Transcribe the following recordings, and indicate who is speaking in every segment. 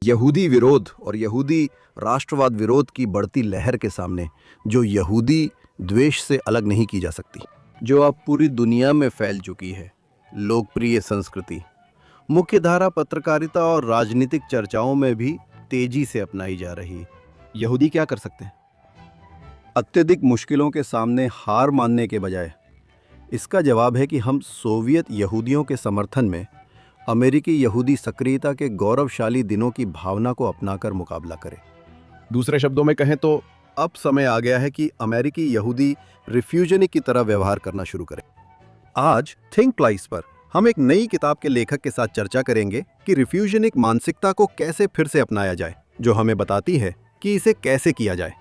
Speaker 1: यहूदी विरोध और यहूदी राष्ट्रवाद विरोध की बढ़ती लहर के सामने जो यहूदी द्वेष से अलग नहीं की जा सकती, जो अब पूरी दुनिया में फैल चुकी है, लोकप्रिय संस्कृति, मुख्यधारा पत्रकारिता और राजनीतिक चर्चाओं में भी तेजी से अपनाई जा रही है। यहूदी क्या कर सकते हैं? अत्यधिक मुश्किलों के सामने हार मानने के बजाय इसका जवाब है कि हम सोवियत यहूदियों के समर्थन में अमेरिकी यहूदी सक्रियता के गौरवशाली दिनों की भावना को अपनाकर मुकाबला करें। दूसरे शब्दों में कहें तो अब समय आ गया है कि अमेरिकी यहूदी रिफ्यूजनिक की तरह व्यवहार करना शुरू करें। आज थिंक ट्वाइस पर हम एक नई किताब के लेखक के साथ चर्चा करेंगे कि रिफ्यूजनिक मानसिकता को कैसे फिर से अपनाया जाए, जो हमें बताती है कि इसे कैसे किया जाए।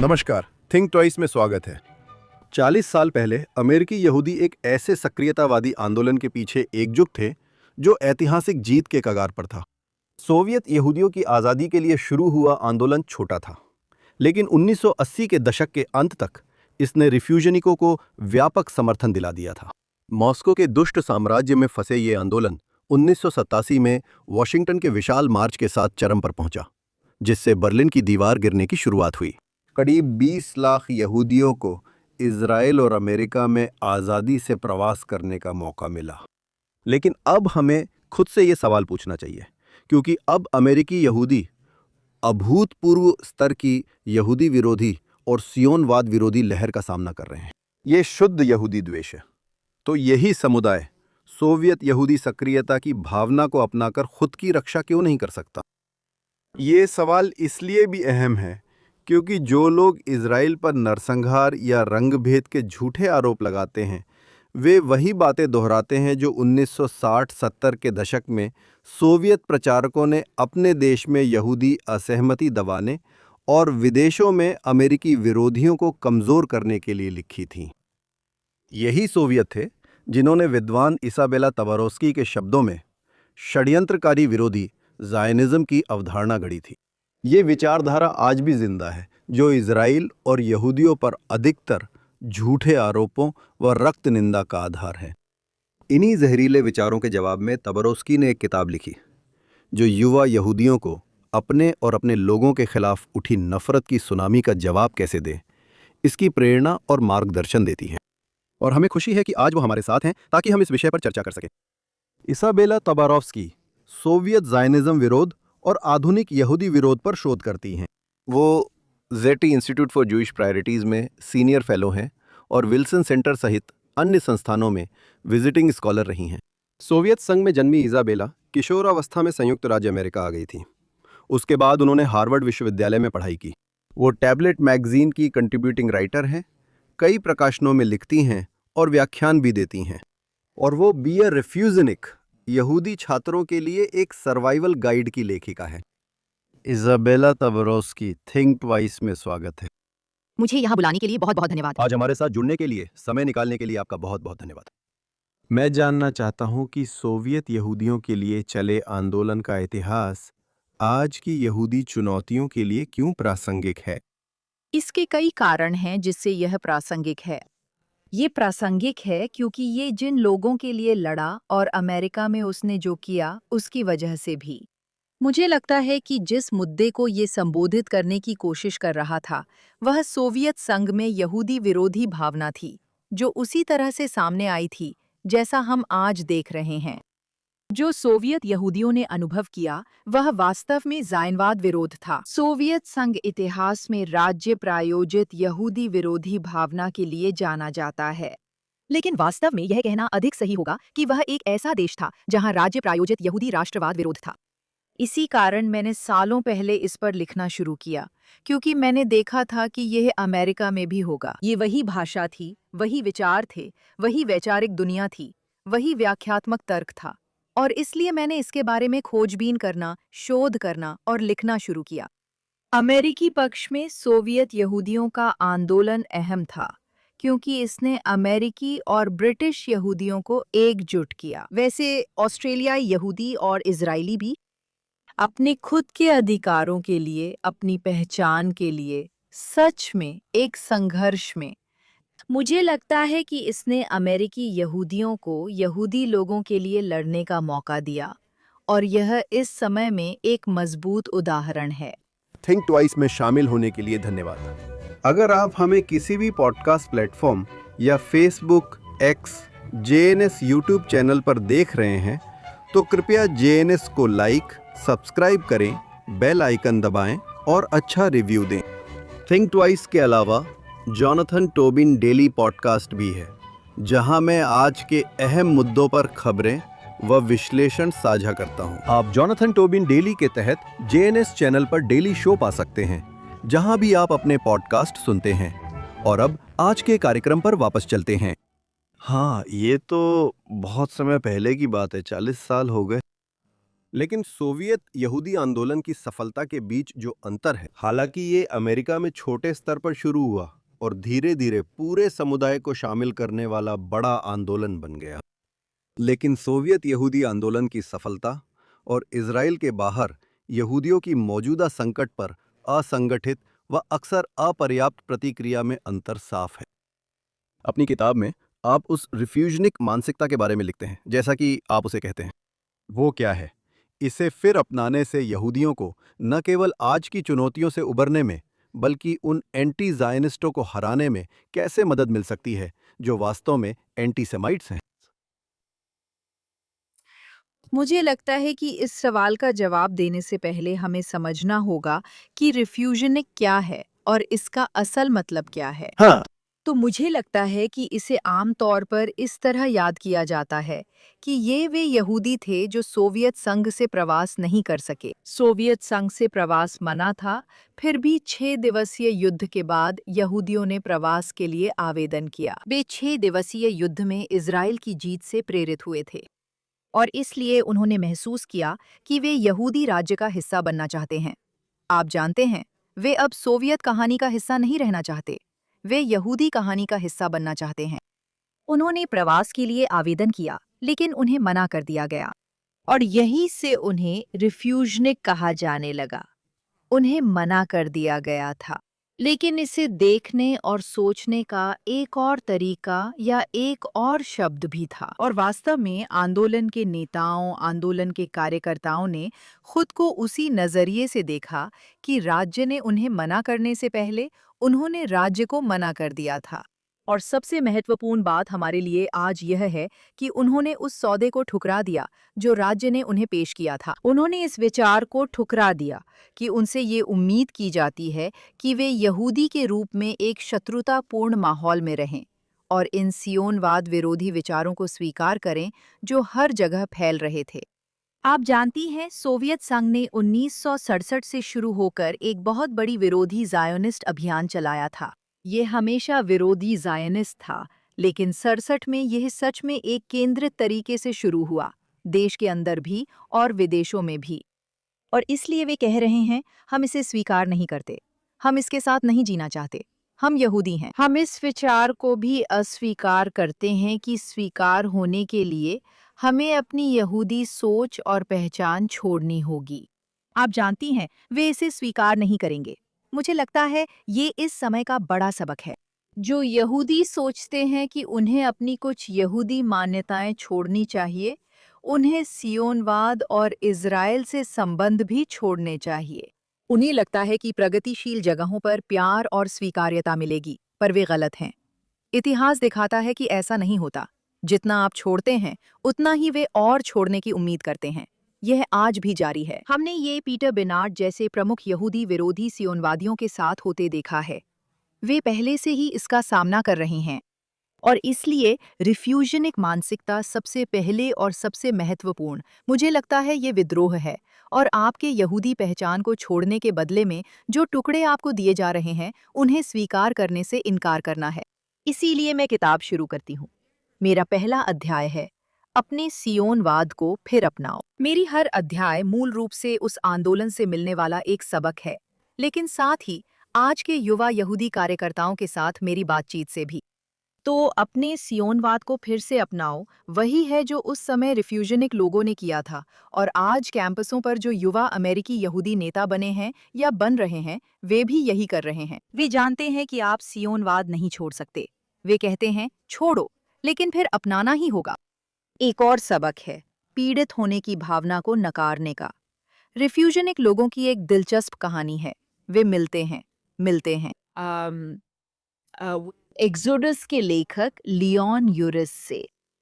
Speaker 1: नमस्कार, थिंक ट्वाइस में स्वागत है। 40 साल पहले अमेरिकी यहूदी एक ऐसे सक्रियतावादी आंदोलन के पीछे एकजुट थे जो ऐतिहासिक जीत के कगार पर था। सोवियत यहूदियों की आज़ादी के लिए शुरू हुआ आंदोलन छोटा था, लेकिन 1980 के दशक के अंत तक इसने रिफ्यूजनिकों को व्यापक समर्थन दिला दिया था। मॉस्को के दुष्ट साम्राज्य में फंसे ये आंदोलन 1987 में वॉशिंगटन के विशाल मार्च के साथ चरम पर पहुंचा, जिससे बर्लिन की दीवार गिरने की शुरुआत हुई। करीब 20 लाख यहूदियों को इजराइल और अमेरिका में आज़ादी से प्रवास करने का मौका मिला। लेकिन अब हमें खुद से ये सवाल पूछना चाहिए, क्योंकि अब अमेरिकी यहूदी अभूतपूर्व स्तर की यहूदी विरोधी और सियोनवाद विरोधी लहर का सामना कर रहे हैं। ये शुद्ध यहूदी द्वेष है। तो यही समुदाय सोवियत यहूदी सक्रियता की भावना को अपनाकर खुद की रक्षा क्यों नहीं कर सकता? ये सवाल इसलिए भी अहम है क्योंकि जो लोग इजराइल पर नरसंहार या रंगभेद के झूठे आरोप लगाते हैं, वे वही बातें दोहराते हैं जो 1960-70 के दशक में सोवियत प्रचारकों ने अपने देश में यहूदी असहमति दबाने और विदेशों में अमेरिकी विरोधियों को कमज़ोर करने के लिए लिखी थीं। यही सोवियत थे जिन्होंने विद्वान इसाबेला तबरोस्की के शब्दों में षड्यंत्रकारी विरोधी ज़ायनिज़्म की अवधारणा गढ़ी थी। ये विचारधारा आज भी जिंदा है, जो इजराइल और यहूदियों पर अधिकतर झूठे आरोपों व रक्त निंदा का आधार है। इन्हीं जहरीले विचारों के जवाब में तबरोस्की ने एक किताब लिखी, जो युवा यहूदियों को अपने और अपने लोगों के खिलाफ उठी नफरत की सुनामी का जवाब कैसे दे, इसकी प्रेरणा और मार्गदर्शन देती है। और हमें खुशी है कि आज वो हमारे साथ हैं ताकि हम इस विषय पर चर्चा कर सकें। इसाबेला तबरोस्की सोवियत ज़ायनिज़्म विरोध और आधुनिक यहूदी विरोध पर शोध करती हैं। वो jetty institute for Jewish priorities में सीनियर फेलो हैं और विल्सन सेंटर सहित अन्य संस्थानों में विजिटिंग स्कॉलर रही हैं। सोवियत संघ में जन्मी इसाबेला किशोरावस्था में संयुक्त राज्य अमेरिका आ गई थी। उसके बाद उन्होंने हार्वर्ड विश्वविद्यालय में पढ़ाई की। वो टैबलेट मैगजीन की कंट्रीब्यूटिंग राइटर हैं, कई प्रकाशनों में लिखती हैं और व्याख्यान भी देती हैं। और वो बी ए रिफ्यूजनिक यहूदी छात्रों के लिए एक सर्वाइवल गाइड की लेखिका है। इसाबेला तबरोस्की, थिंक ट्वाइस में स्वागत है।
Speaker 2: मुझे यहाँ बुलाने के लिए बहुत बहुत धन्यवाद।
Speaker 1: आज हमारे साथ जुड़ने के लिए, समय निकालने के लिए आपका बहुत बहुत धन्यवाद। मैं जानना चाहता हूँ कि सोवियत यहूदियों के लिए चले आंदोलन का इतिहास आज की यहूदी चुनौतियों के लिए क्यों प्रासंगिक है?
Speaker 2: इसके कई कारण हैं जिससे यह प्रासंगिक है। ये प्रासंगिक है क्योंकि ये जिन लोगों के लिए लड़ा और अमेरिका में उसने जो किया उसकी वजह से भी। मुझे लगता है कि जिस मुद्दे को ये संबोधित करने की कोशिश कर रहा था, वह सोवियत संघ में यहूदी विरोधी भावना थी, जो उसी तरह से सामने आई थी जैसा हम आज देख रहे हैं। जो सोवियत यहूदियों ने अनुभव किया, वह वास्तव में ज़ायनवाद विरोध था। सोवियत संघ इतिहास में राज्य प्रायोजित यहूदी विरोधी भावना के लिए जाना जाता है। लेकिन वास्तव में यह कहना अधिक सही होगा कि वह एक ऐसा देश था जहां राज्य प्रायोजित यहूदी राष्ट्रवाद विरोध था। इसी कारण मैंने सालों पहले इस पर लिखना शुरू किया, क्योंकि मैंने देखा था कि यह अमेरिका में भी होगा। ये वही भाषा थी, वही विचार थे, वही वैचारिक दुनिया थी, वही व्याख्यात्मक तर्क था, और इसलिए मैंने इसके बारे में खोजबीन करना, शोध करना और लिखना शुरू किया। अमेरिकी पक्ष में सोवियत यहूदियों का आंदोलन अहम था, क्योंकि इसने अमेरिकी और ब्रिटिश यहूदियों को एकजुट किया। वैसे ऑस्ट्रेलियाई यहूदी और इजरायली भी अपने खुद के अधिकारों के लिए, अपनी पहचान के लिए सच में एक संघर्ष में। मुझे लगता है कि इसने अमेरिकी यहूदियों को यहूदी लोगों के लिए लड़ने का मौका दिया और यह इस समय में एक मजबूत उदाहरण है।
Speaker 1: थिंक ट्वाइस में शामिल होने के लिए धन्यवाद। अगर आप हमें किसी भी पॉडकास्ट प्लेटफॉर्म या Facebook, x, JNS YouTube channel पर देख रहे हैं तो कृपया जेएनएस को लाइक, सब्सक्राइब करें, बेल आइकन दबाएं और अच्छा रिव्यू दें। थिंक ट्वाइस के अलावा जॉनथन टोबिन डेली पॉडकास्ट भी है, जहां मैं आज के अहम मुद्दों पर खबरें व विश्लेषण साझा करता हूं। आप जॉनथन टोबिन डेली के तहत जेएनएस चैनल पर डेली शो पा सकते हैं, जहां भी आप अपने पॉडकास्ट सुनते हैं। और अब आज के कार्यक्रम पर वापस चलते हैं। हाँ, ये तो बहुत समय पहले की बात है, 40 साल हो गए। लेकिन सोवियत यहूदी आंदोलन की सफलता के बीच जो अंतर है, हालांकि ये अमेरिका में छोटे स्तर पर शुरू हुआ और धीरे धीरे पूरे समुदाय को शामिल करने वाला बड़ा आंदोलन बन गया। लेकिन सोवियत यहूदी आंदोलन की सफलता और इजराइल के बाहर यहूदियों की मौजूदा संकट पर असंगठित व अक्सर अपर्याप्त प्रतिक्रिया में अंतर साफ है। अपनी किताब में आप उस रिफ्यूजनिक मानसिकता के बारे में लिखते हैं, जैसा कि आप उसे कहते हैं। वो क्या है? इसे फिर अपनाने से यहूदियों को न केवल आज की चुनौतियों से उबरने में, बल्कि उन एंटी ज़ायनिस्टों को हराने में कैसे मदद मिल सकती है जो वास्तव में एंटी सेमाइट्स हैं।
Speaker 2: मुझे लगता है कि इस सवाल का जवाब देने से पहले हमें समझना होगा कि रिफ्यूजनिक क्या है और इसका असल मतलब क्या है।
Speaker 1: हाँ।
Speaker 2: तो मुझे लगता है कि इसे आम तौर पर इस तरह याद किया जाता है कि ये वे यहूदी थे जो सोवियत संघ से प्रवास नहीं कर सके। सोवियत संघ से प्रवास मना था, फिर भी 6 दिवसीय युद्ध के बाद यहूदियों ने प्रवास के लिए आवेदन किया। वे 6 दिवसीय युद्ध में इजराइल की जीत से प्रेरित हुए थे और इसलिए उन्होंने महसूस किया कि वे यहूदी राज्य का हिस्सा बनना चाहते हैं। आप जानते हैं, वे अब सोवियत कहानी का हिस्सा नहीं रहना चाहते, वे यहूदी कहानी का हिस्सा बनना चाहते हैं। उन्होंने प्रवास के लिए आवेदन किया, लेकिन उन्हें मना कर दिया गया और यहीं से उन्हें रिफ्यूजनिक कहा जाने लगा। उन्हें मना कर दिया गया था। लेकिन इसे देखने और सोचने का एक और तरीका या एक और शब्द भी था और वास्तव में आंदोलन के नेताओं, आंदोलन के कार्यकर्ताओं ने खुद को उसी नजरिए से देखा कि राज्य ने उन्हें मना करने से पहले उन्होंने राज्य को मना कर दिया था। और सबसे महत्वपूर्ण बात हमारे लिए आज यह है कि उन्होंने उस सौदे को ठुकरा दिया जो राज्य ने उन्हें पेश किया था। उन्होंने इस विचार को ठुकरा दिया कि उनसे ये उम्मीद की जाती है कि वे यहूदी के रूप में एक शत्रुतापूर्ण माहौल में रहें और इन सियोनवाद विरोधी विचारों को स्वीकार करें जो हर जगह फैल रहे थे। आप जानती हैं, सोवियत संघ ने 1967 से शुरू होकर एक बहुत बड़ी विरोधी ज़ायोनिस्ट अभियान चलाया था। ये हमेशा विरोधी ज़ायोनिस्ट था, लेकिन 67 में यह सच में एक केंद्रित तरीके से शुरू हुआ, देश के अंदर भी और विदेशों में भी। और इसलिए वे कह रहे हैं, हम इसे स्वीकार नहीं करते, हम इसके साथ नहीं जीना चाहते, हम यहूदी हैं। हम इस विचार को भी अस्वीकार करते हैं कि स्वीकार होने के लिए हमें अपनी यहूदी सोच और पहचान छोड़नी होगी। आप जानती हैं, वे इसे स्वीकार नहीं करेंगे। मुझे लगता है ये इस समय का बड़ा सबक है। जो यहूदी सोचते हैं कि उन्हें अपनी कुछ यहूदी मान्यताएं छोड़नी चाहिए, उन्हें सियोनवाद और इज़राइल से संबंध भी छोड़ने चाहिए। उन्हें लगता है कि प्रगतिशील जगहों पर प्यार और स्वीकार्यता मिलेगी, पर वे गलत हैं। इतिहास दिखाता है कि ऐसा नहीं होता। जितना आप छोड़ते हैं, उतना ही वे और छोड़ने की उम्मीद करते हैं। यह आज भी जारी है। हमने ये पीटर बेनार्ड जैसे प्रमुख यहूदी विरोधी सियोनवादियों के साथ होते देखा है। वे पहले से ही इसका सामना कर रहे हैं और इसलिए रिफ्यूजनिक मानसिकता सबसे पहले और सबसे महत्वपूर्ण, मुझे लगता है, ये विद्रोह है और आपके यहूदी पहचान को छोड़ने के बदले में जो टुकड़े आपको दिए जा रहे हैं, उन्हें स्वीकार करने से इनकार करना है। इसीलिए मैं किताब शुरू करती हूँ। मेरा पहला अध्याय है, अपने सियोनवाद को फिर अपनाओ। मेरी हर अध्याय मूल रूप से उस आंदोलन से मिलने वाला एक सबक है, लेकिन साथ ही आज के युवा यहूदी कार्यकर्ताओं के साथ मेरी बातचीत से भी। तो अपने सियोनवाद को फिर से अपनाओ, वही है जो उस समय रिफ्यूजनिक लोगों ने किया था। और आज कैंपसों पर जो युवा अमेरिकी यहूदी नेता बने हैं या बन रहे हैं, वे भी यही कर रहे हैं। वे जानते हैं कि आप सियोनवाद नहीं छोड़ सकते। वे कहते हैं छोड़ो, लेकिन फिर अपनाना ही होगा। एक और सबक है पीड़ित होने की भावना को नकारने का। रिफ्यूजनिक लोगों की एक दिलचस्प कहानी है। वे मिलते हैं एक्सोडस के लेखक लियोन यूरिस से।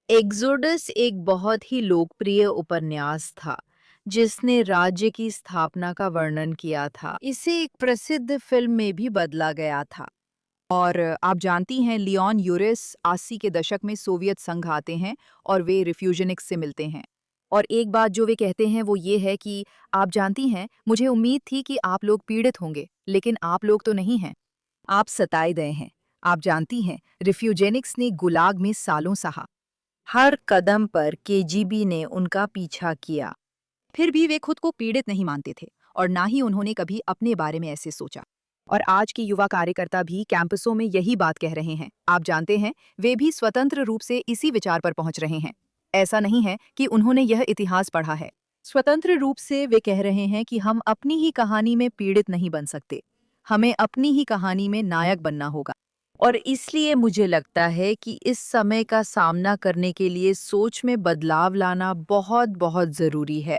Speaker 2: एक्सोडस एक बहुत ही लोकप्रिय उपन्यास था जिसने राज्य की स्थापना का वर्णन किया था। इसे एक प्रसिद्ध फिल्म में भी बदला गया था। और आप जानती हैं लियोन यूरिस 80 के दशक में सोवियत संघ आते हैं और वे रिफ्यूजनिक्स से मिलते हैं। और एक बात जो वे कहते हैं वो ये है कि आप जानती हैं, मुझे उम्मीद थी कि आप लोग पीड़ित होंगे, लेकिन आप लोग तो नहीं हैं। आप सताए गए हैं। आप जानती हैं, रिफ्यूजेनिक्स ने गुलाग में सालों सहा। हर कदम पर केजीबी ने उनका पीछा किया। फिर भी वे खुद को पीड़ित नहीं मानते थे और ना ही उन्होंने कभी अपने बारे में ऐसे सोचा। और आज के युवा कार्यकर्ता भी कैंपसों में यही बात कह रहे हैं। आप जानते हैं, वे भी स्वतंत्र रूप से इसी विचार पर पहुंच रहे हैं। ऐसा नहीं है कि उन्होंने यह इतिहास पढ़ा है। स्वतंत्र रूप से वे कह रहे हैं कि हम अपनी ही कहानी में पीड़ित नहीं बन सकते। हमें अपनी ही कहानी में नायक बनना होगा। और इसलिए मुझे लगता है कि इस समय का सामना करने के लिए सोच में बदलाव लाना बहुत बहुत जरूरी है।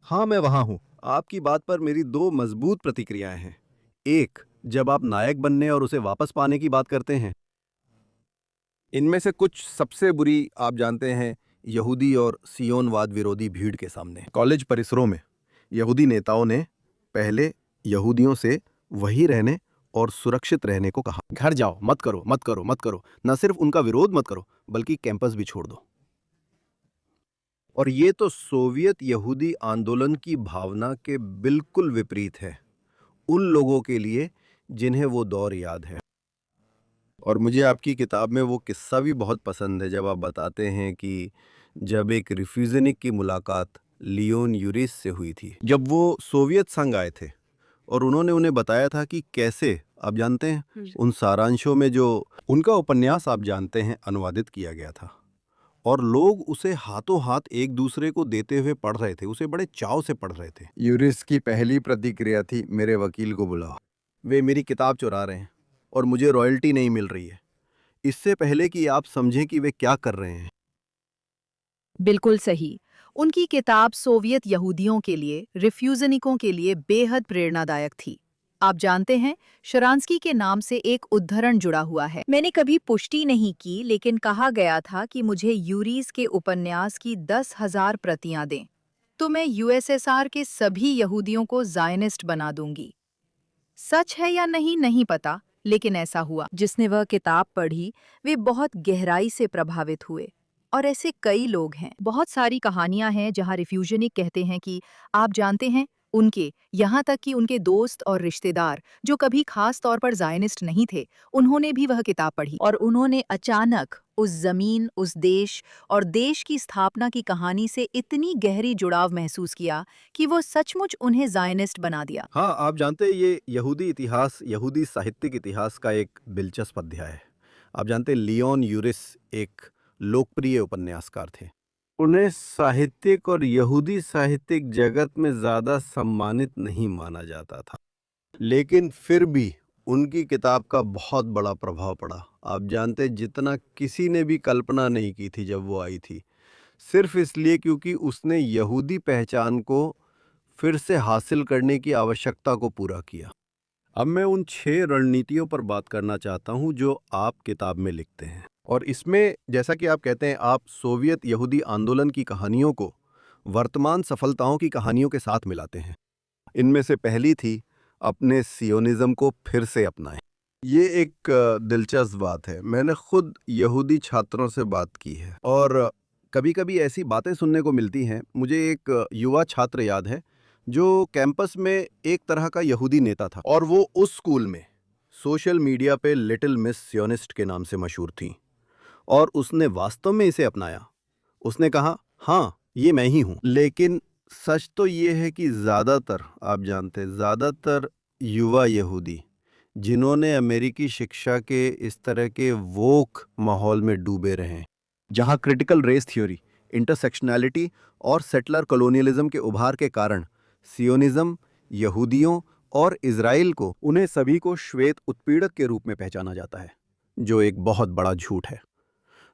Speaker 1: हाँ, मैं वहां हूं। आपकी बात पर मेरी दो मजबूत प्रतिक्रियाएं हैं। एक, जब आप नायक बनने और उसे वापस पाने की बात करते हैं। इनमें से कुछ सबसे बुरी आप जानते हैं, यहूदी और सियोनवाद विरोधी भीड़ के सामने। कॉलेज परिसरों में यहूदी नेताओं ने पहले यहूदियों से वही रहने और सुरक्षित रहने को कहा। घर जाओ, मत करो मत करो मत करो। न सिर्फ उनका विरोध मत करो, बल्कि कैंपस भी छोड़ दो। और ये तो सोवियत यहूदी आंदोलन की भावना के बिल्कुल विपरीत है उन लोगों के लिए जिन्हें वो दौर याद है। और मुझे आपकी किताब में वो किस्सा भी बहुत पसंद है जब आप बताते हैं कि जब एक रिफ्यूजनिक की मुलाकात लियोन यूरिस से हुई थी, जब वो सोवियत संघ आए थे और उन्होंने उन्हें बताया था कि कैसे, आप जानते हैं, उन सारांशों में जो उनका उपन्यास आप जानते हैं अनुवादित किया गया था और लोग उसे हाथों हाथ एक दूसरे को देते हुए पढ़ रहे थे, उसे बड़े चाव से पढ़ रहे थे। यूरिस की पहली प्रतिक्रिया थी, मेरे वकील को बुलाओ, वे मेरी किताब चुरा रहे हैं और मुझे रॉयल्टी नहीं मिल रही है। इससे पहले कि आप समझें कि वे क्या कर रहे हैं।
Speaker 2: बिल्कुल सही। उनकी किताब सोवियत यहूदियों के लिए, रिफ्यूजनिकों के लिए बेहद प्रेरणादायक थी। आप जानते हैं, शरांस्की के नाम से एक उद्धरण जुड़ा हुआ है। मैंने कभी पुष्टि नहीं की, लेकिन कहा गया था कि मुझे यूरिस के उपन्यास की 10,000 प्रतियां दें, तो मैं यूएसएसआर के सभी यहूदियों को ज़ायनिस्ट बना दूंगी। सच है या नहीं, नहीं पता, लेकिन ऐसा हुआ। जिसने वह किताब पढ़ी, वे बहुत गहराई से प्रभावित हुए। और ऐसे कई लोग हैं। बहुत सारी कहानियां हैं जहां रिफ्यूजनिक कहते हैं कि आप जानते हैं, उनके, यहाँ तक कि उनके दोस्त और रिश्तेदार जो कभी खास तौर पर ज़ायनिस्ट नहीं थे, उन्होंने भी वह किताब पढ़ी और उन्होंने अचानक उस जमीन, उस देश और देश की स्थापना की कहानी से इतनी गहरी जुड़ाव महसूस किया कि वो सचमुच उन्हें ज़ायनिस्ट बना दिया।
Speaker 1: हाँ, आप जानते हैं, ये यहूदी इतिहास, यहूदी साहित्यिक इतिहास का एक दिलचस्प अध्याय है। आप जानते हैं, लियोन यूरिस एक लोकप्रिय उपन्यासकार थे। उन्हें साहित्यिक और यहूदी साहित्यिक जगत में ज़्यादा सम्मानित नहीं माना जाता था, लेकिन फिर भी उनकी किताब का बहुत बड़ा प्रभाव पड़ा। आप जानते हैं, जितना किसी ने भी कल्पना नहीं की थी जब वो आई थी, सिर्फ इसलिए क्योंकि उसने यहूदी पहचान को फिर से हासिल करने की आवश्यकता को पूरा किया। अब मैं उन 6 रणनीतियों पर बात करना चाहता हूं जो आप किताब में लिखते हैं। और इसमें, जैसा कि आप कहते हैं, आप सोवियत यहूदी आंदोलन की कहानियों को वर्तमान सफलताओं की कहानियों के साथ मिलाते हैं। इनमें से पहली थी, अपने सियोनिज्म को फिर से अपनाएं। ये एक दिलचस्प बात है। मैंने खुद यहूदी छात्रों से बात की है और कभी कभी ऐसी बातें सुनने को मिलती हैं। मुझे एक युवा छात्र याद है जो कैंपस में एक तरह का यहूदी नेता था और वो उस स्कूल में सोशल मीडिया पे लिटिल मिस सियोनिस्ट के नाम से मशहूर थी और उसने वास्तव में इसे अपनाया। उसने कहा, हाँ, ये मैं ही हूं। लेकिन सच तो ये है कि ज़्यादातर, आप जानते हैं, ज़्यादातर युवा यहूदी जिन्होंने अमेरिकी शिक्षा के इस तरह के वोक माहौल में डूबे रहे, जहां क्रिटिकल रेस थ्योरी, इंटरसेक्शनैलिटी और सेटलर कॉलोनियलिज्म के उभार के कारण सियोनिज्म, यहूदियों और इजराइल को उन्हें सभी को श्वेत उत्पीड़क के रूप में पहचाना जाता है, जो एक बहुत बड़ा झूठ है।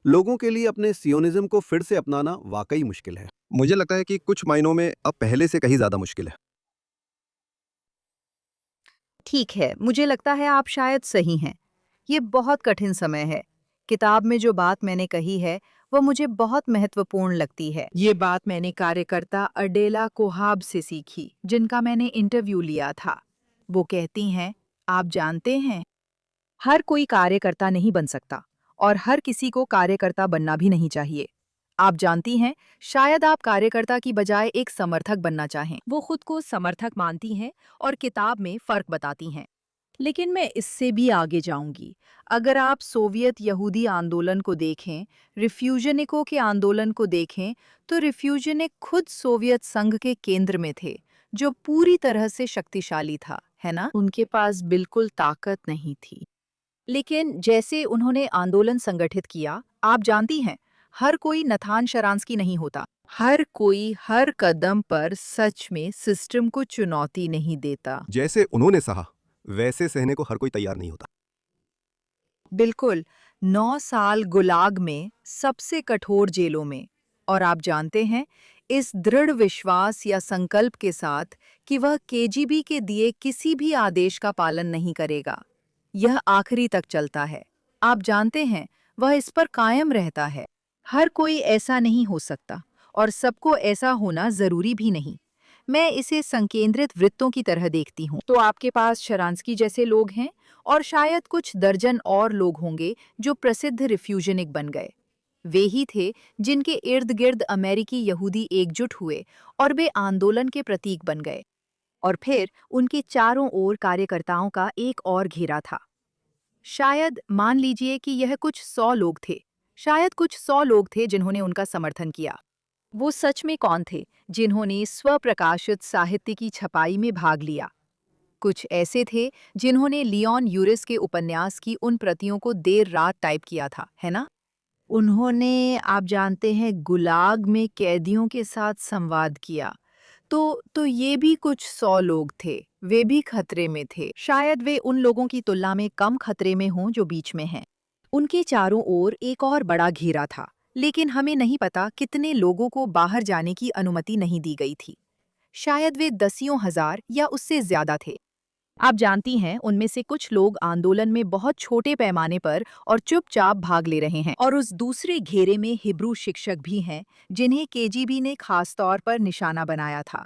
Speaker 1: लोगों के लिए अपने सियोनिज्म को फिर से अपनाना वाकई मुश्किल है। मुझे लगता है कि कुछ मायनों में अब पहले से कहीं ज्यादा मुश्किल है।
Speaker 2: ठीक है, मुझे लगता है आप शायद सही हैं। ये बहुत कठिन समय है। किताब में जो बात मैंने कही है, वो मुझे बहुत महत्वपूर्ण लगती है। ये बात मैंने कार्यकर्ता अडेला कोहाब से सीखी, जिनका मैंने इंटरव्यू लिया था। वो कहती हैं, आप जानते हैं, हर कोई कार्यकर्ता नहीं बन सकता और हर किसी को कार्यकर्ता बनना भी नहीं चाहिए। आप जानती हैं, शायद आप कार्यकर्ता की बजाय एक समर्थक बनना चाहें। वो खुद को समर्थक मानती हैं और किताब में फर्क बताती हैं। लेकिन मैं इससे भी आगे जाऊंगी। अगर आप सोवियत यहूदी आंदोलन को देखें, रिफ्यूजनिकों के आंदोलन को देखें, तो रिफ्यूजनिक खुद सोवियत संघ के केंद्र में थे, जो पूरी तरह से शक्तिशाली था, है ना? उनके पास बिल्कुल ताकत नहीं थी। लेकिन जैसे उन्होंने आंदोलन संगठित किया, आप जानती हैं, हर कोई नथान शरांस्की नहीं होता। हर कोई हर कदम पर सच में सिस्टम को चुनौती नहीं देता।
Speaker 1: जैसे उन्होंने सहा, वैसे सहने को हर कोई तैयार नहीं होता।
Speaker 2: बिल्कुल, 9 साल गुलाग में, सबसे कठोर जेलों में। और आप जानते हैं, इस दृढ़ विश्वास या संकल्प के साथ कि वह केजीबी के दिए किसी भी आदेश का पालन नहीं करेगा। यह आखिरी तक चलता है। आप जानते हैं, वह इस पर कायम रहता है। हर कोई ऐसा नहीं हो सकता और सबको ऐसा होना जरूरी भी नहीं। मैं इसे संकेंद्रित वृत्तों की तरह देखती हूँ। तो आपके पास शरांस्की जैसे लोग हैं और शायद कुछ दर्जन और लोग होंगे जो प्रसिद्ध रिफ्यूजनिक बन गए। वे ही थे जिनके इर्द गिर्द अमेरिकी यहूदी एकजुट हुए और वे आंदोलन के प्रतीक बन गए। और फिर उनके चारों ओर कार्यकर्ताओं का एक और घेरा था। शायद मान लीजिए कि यह कुछ 100 लोग थे। शायद कुछ 100 लोग थे जिन्होंने उनका समर्थन किया। वो सच में कौन थे जिन्होंने स्वप्रकाशित साहित्य की छपाई में भाग लिया? कुछ ऐसे थे जिन्होंने लियोन यूरिस के उपन्यास की उन प्रतियों को देर रात टाइप किया था, है ना? उन्होंने, आप जानते हैं, गुलाग में कैदियों के साथ संवाद किया। तो ये भी कुछ 100 लोग थे। वे भी खतरे में थे। शायद वे उन लोगों की तुलना में कम खतरे में हों जो बीच में हैं। उनके चारों ओर एक और बड़ा घेरा था, लेकिन हमें नहीं पता कितने लोगों को बाहर जाने की अनुमति नहीं दी गई थी। शायद वे दसियों हजार या उससे ज्यादा थे। आप जानती हैं, उनमें से कुछ लोग आंदोलन में बहुत छोटे पैमाने पर और चुपचाप भाग ले रहे हैं। और उस दूसरे घेरे में हिब्रू शिक्षक भी हैं, जिन्हें केजीबी ने खास तौर पर निशाना बनाया था।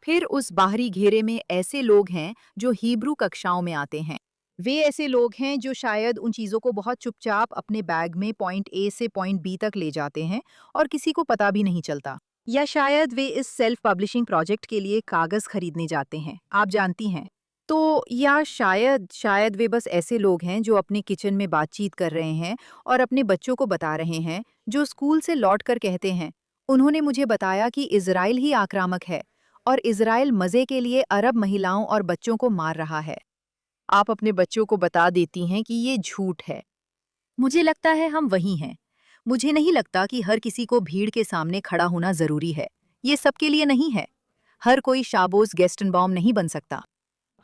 Speaker 2: फिर उस बाहरी घेरे में ऐसे लोग हैं जो हिब्रू कक्षाओं में आते हैं। वे ऐसे लोग हैं जो शायद उन चीज़ों को बहुत चुपचाप अपने बैग में पॉइंट ए से पॉइंट बी तक ले जाते हैं और किसी को पता भी नहीं चलता। या शायद वे इस सेल्फ पब्लिशिंग प्रोजेक्ट के लिए कागज़ खरीदने जाते हैं, आप जानती हैं। तो या शायद वे बस ऐसे लोग हैं जो अपने किचन में बातचीत कर रहे हैं और अपने बच्चों को बता रहे हैं, जो स्कूल से लौटकर कहते हैं, उन्होंने मुझे बताया कि इज़राइल ही आक्रामक है और इज़राइल मज़े के लिए अरब महिलाओं और बच्चों को मार रहा है। आप अपने बच्चों को बता देती हैं कि ये झूठ है। मुझे लगता है हम वही हैं। मुझे नहीं लगता कि हर किसी को भीड़ के सामने खड़ा होना ज़रूरी है। ये सबके लिए नहीं है। हर कोई शाबोस गेस्टनबाउम नहीं बन सकता।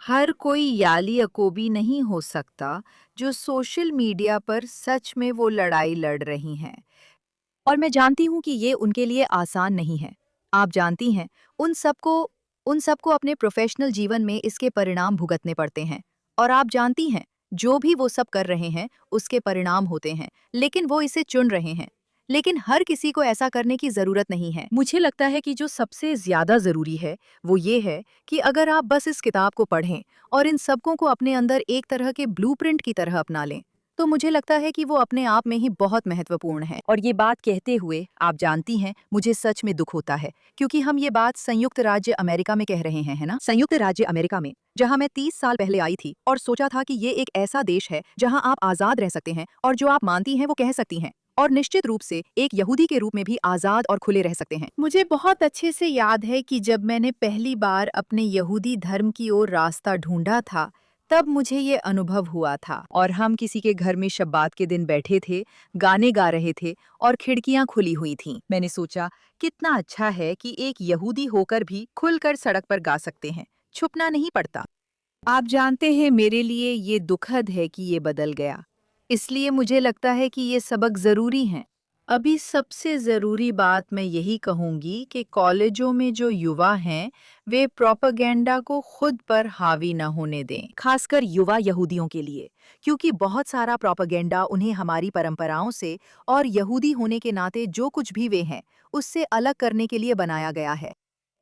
Speaker 2: हर कोई याली अकोबी नहीं हो सकता, जो सोशल मीडिया पर सच में वो लड़ाई लड़ रही हैं। और मैं जानती हूँ कि ये उनके लिए आसान नहीं है। आप जानती हैं, उन सबको अपने प्रोफेशनल जीवन में इसके परिणाम भुगतने पड़ते हैं। और आप जानती हैं, जो भी वो सब कर रहे हैं, उसके परिणाम होते हैं, लेकिन वो इसे चुन रहे हैं। लेकिन हर किसी को ऐसा करने की ज़रूरत नहीं है। मुझे लगता है कि जो सबसे ज़्यादा ज़रूरी है, वो ये है कि अगर आप बस इस किताब को पढ़ें और इन सबकों को अपने अंदर एक तरह के ब्लूप्रिंट की तरह अपना लें, तो मुझे लगता है कि वो अपने आप में ही बहुत महत्वपूर्ण है। और ये बात कहते हुए, आप जानती हैं, मुझे सच में दुख होता है, क्योंकि हम ये बात संयुक्त राज्य अमेरिका में कह रहे हैं, है ना? संयुक्त राज्य अमेरिका में, जहां मैं 30 साल पहले आई थी और सोचा था कि ये एक ऐसा देश है जहां आप आज़ाद रह सकते हैं और जो आप मानती हैं वो कह सकती हैं, और निश्चित रूप से एक यहूदी के रूप में भी आज़ाद और खुले रह सकते हैं। मुझे बहुत अच्छे से याद है कि जब मैंने पहली बार अपने यहूदी धर्म की ओर रास्ता ढूंढा था, तब मुझे ये अनुभव हुआ था और हम किसी के घर में शब्बात के दिन बैठे थे, गाने गा रहे थे और खिड़कियां खुली हुई थीं। मैंने सोचा कितना अच्छा है कि एक यहूदी होकर भी खुलकर सड़क पर गा सकते हैं, छुपना नहीं पड़ता। आप जानते हैं मेरे लिए ये दुखद है कि ये बदल गया। इसलिए मुझे लगता है कि ये सबक ज़रूरी हैं। अभी सबसे ज़रूरी बात मैं यही कहूँगी कि कॉलेजों में जो युवा हैं, वे प्रोपेगेंडा को खुद पर हावी न होने दें, खासकर युवा यहूदियों के लिए, क्योंकि बहुत सारा प्रोपेगेंडा उन्हें हमारी परंपराओं से और यहूदी होने के नाते जो कुछ भी वे हैं, उससे अलग करने के लिए बनाया गया है।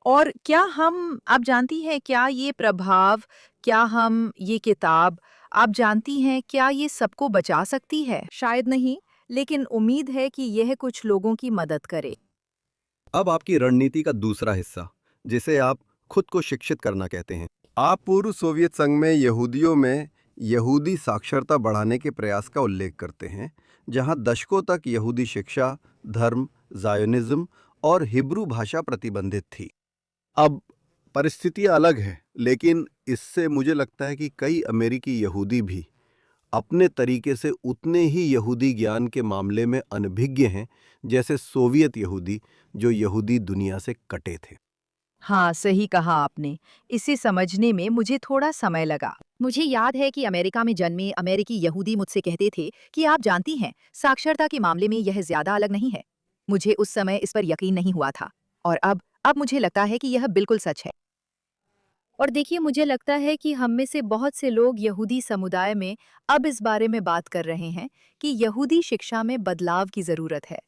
Speaker 2: और क्या हम आप जानती हैं क्या ये प्रभाव, क्या हम ये किताब, आप जानती हैं क्या ये सबको बचा सकती है? शायद नहीं, लेकिन उम्मीद है कि यह कुछ लोगों की मदद करे।
Speaker 1: अब आपकी रणनीति का दूसरा हिस्सा, जिसे आप खुद को शिक्षित करना कहते हैं। आप पूर्व सोवियत संघ में यहूदियों में यहूदी साक्षरता बढ़ाने के प्रयास का उल्लेख करते हैं, जहां दशकों तक यहूदी शिक्षा, धर्म, जायोनिज्म और हिब्रू भाषा प्रतिबंधित थी। अब परिस्थितियां अलग हैं, लेकिन इससे मुझे लगता है कि कई अमेरिकी यहूदी भी अपने तरीके से उतने ही यहूदी ज्ञान के मामले में अनभिज्ञ हैं जैसे सोवियत यहूदी, जो यहूदी दुनिया से कटे थे।
Speaker 2: हाँ, सही कहा आपने। इसे समझने में मुझे थोड़ा समय लगा। मुझे याद है कि अमेरिका में जन्मे अमेरिकी यहूदी मुझसे कहते थे कि आप जानती हैं, साक्षरता के मामले में यह ज्यादा अलग नहीं है। मुझे उस समय इस पर यकीन नहीं हुआ था। और अब मुझे लगता है कि यह बिल्कुल सच है। और देखिए, मुझे लगता है कि हम में से बहुत से लोग यहूदी समुदाय में अब इस बारे में बात कर रहे हैं कि यहूदी शिक्षा में बदलाव की ज़रूरत है।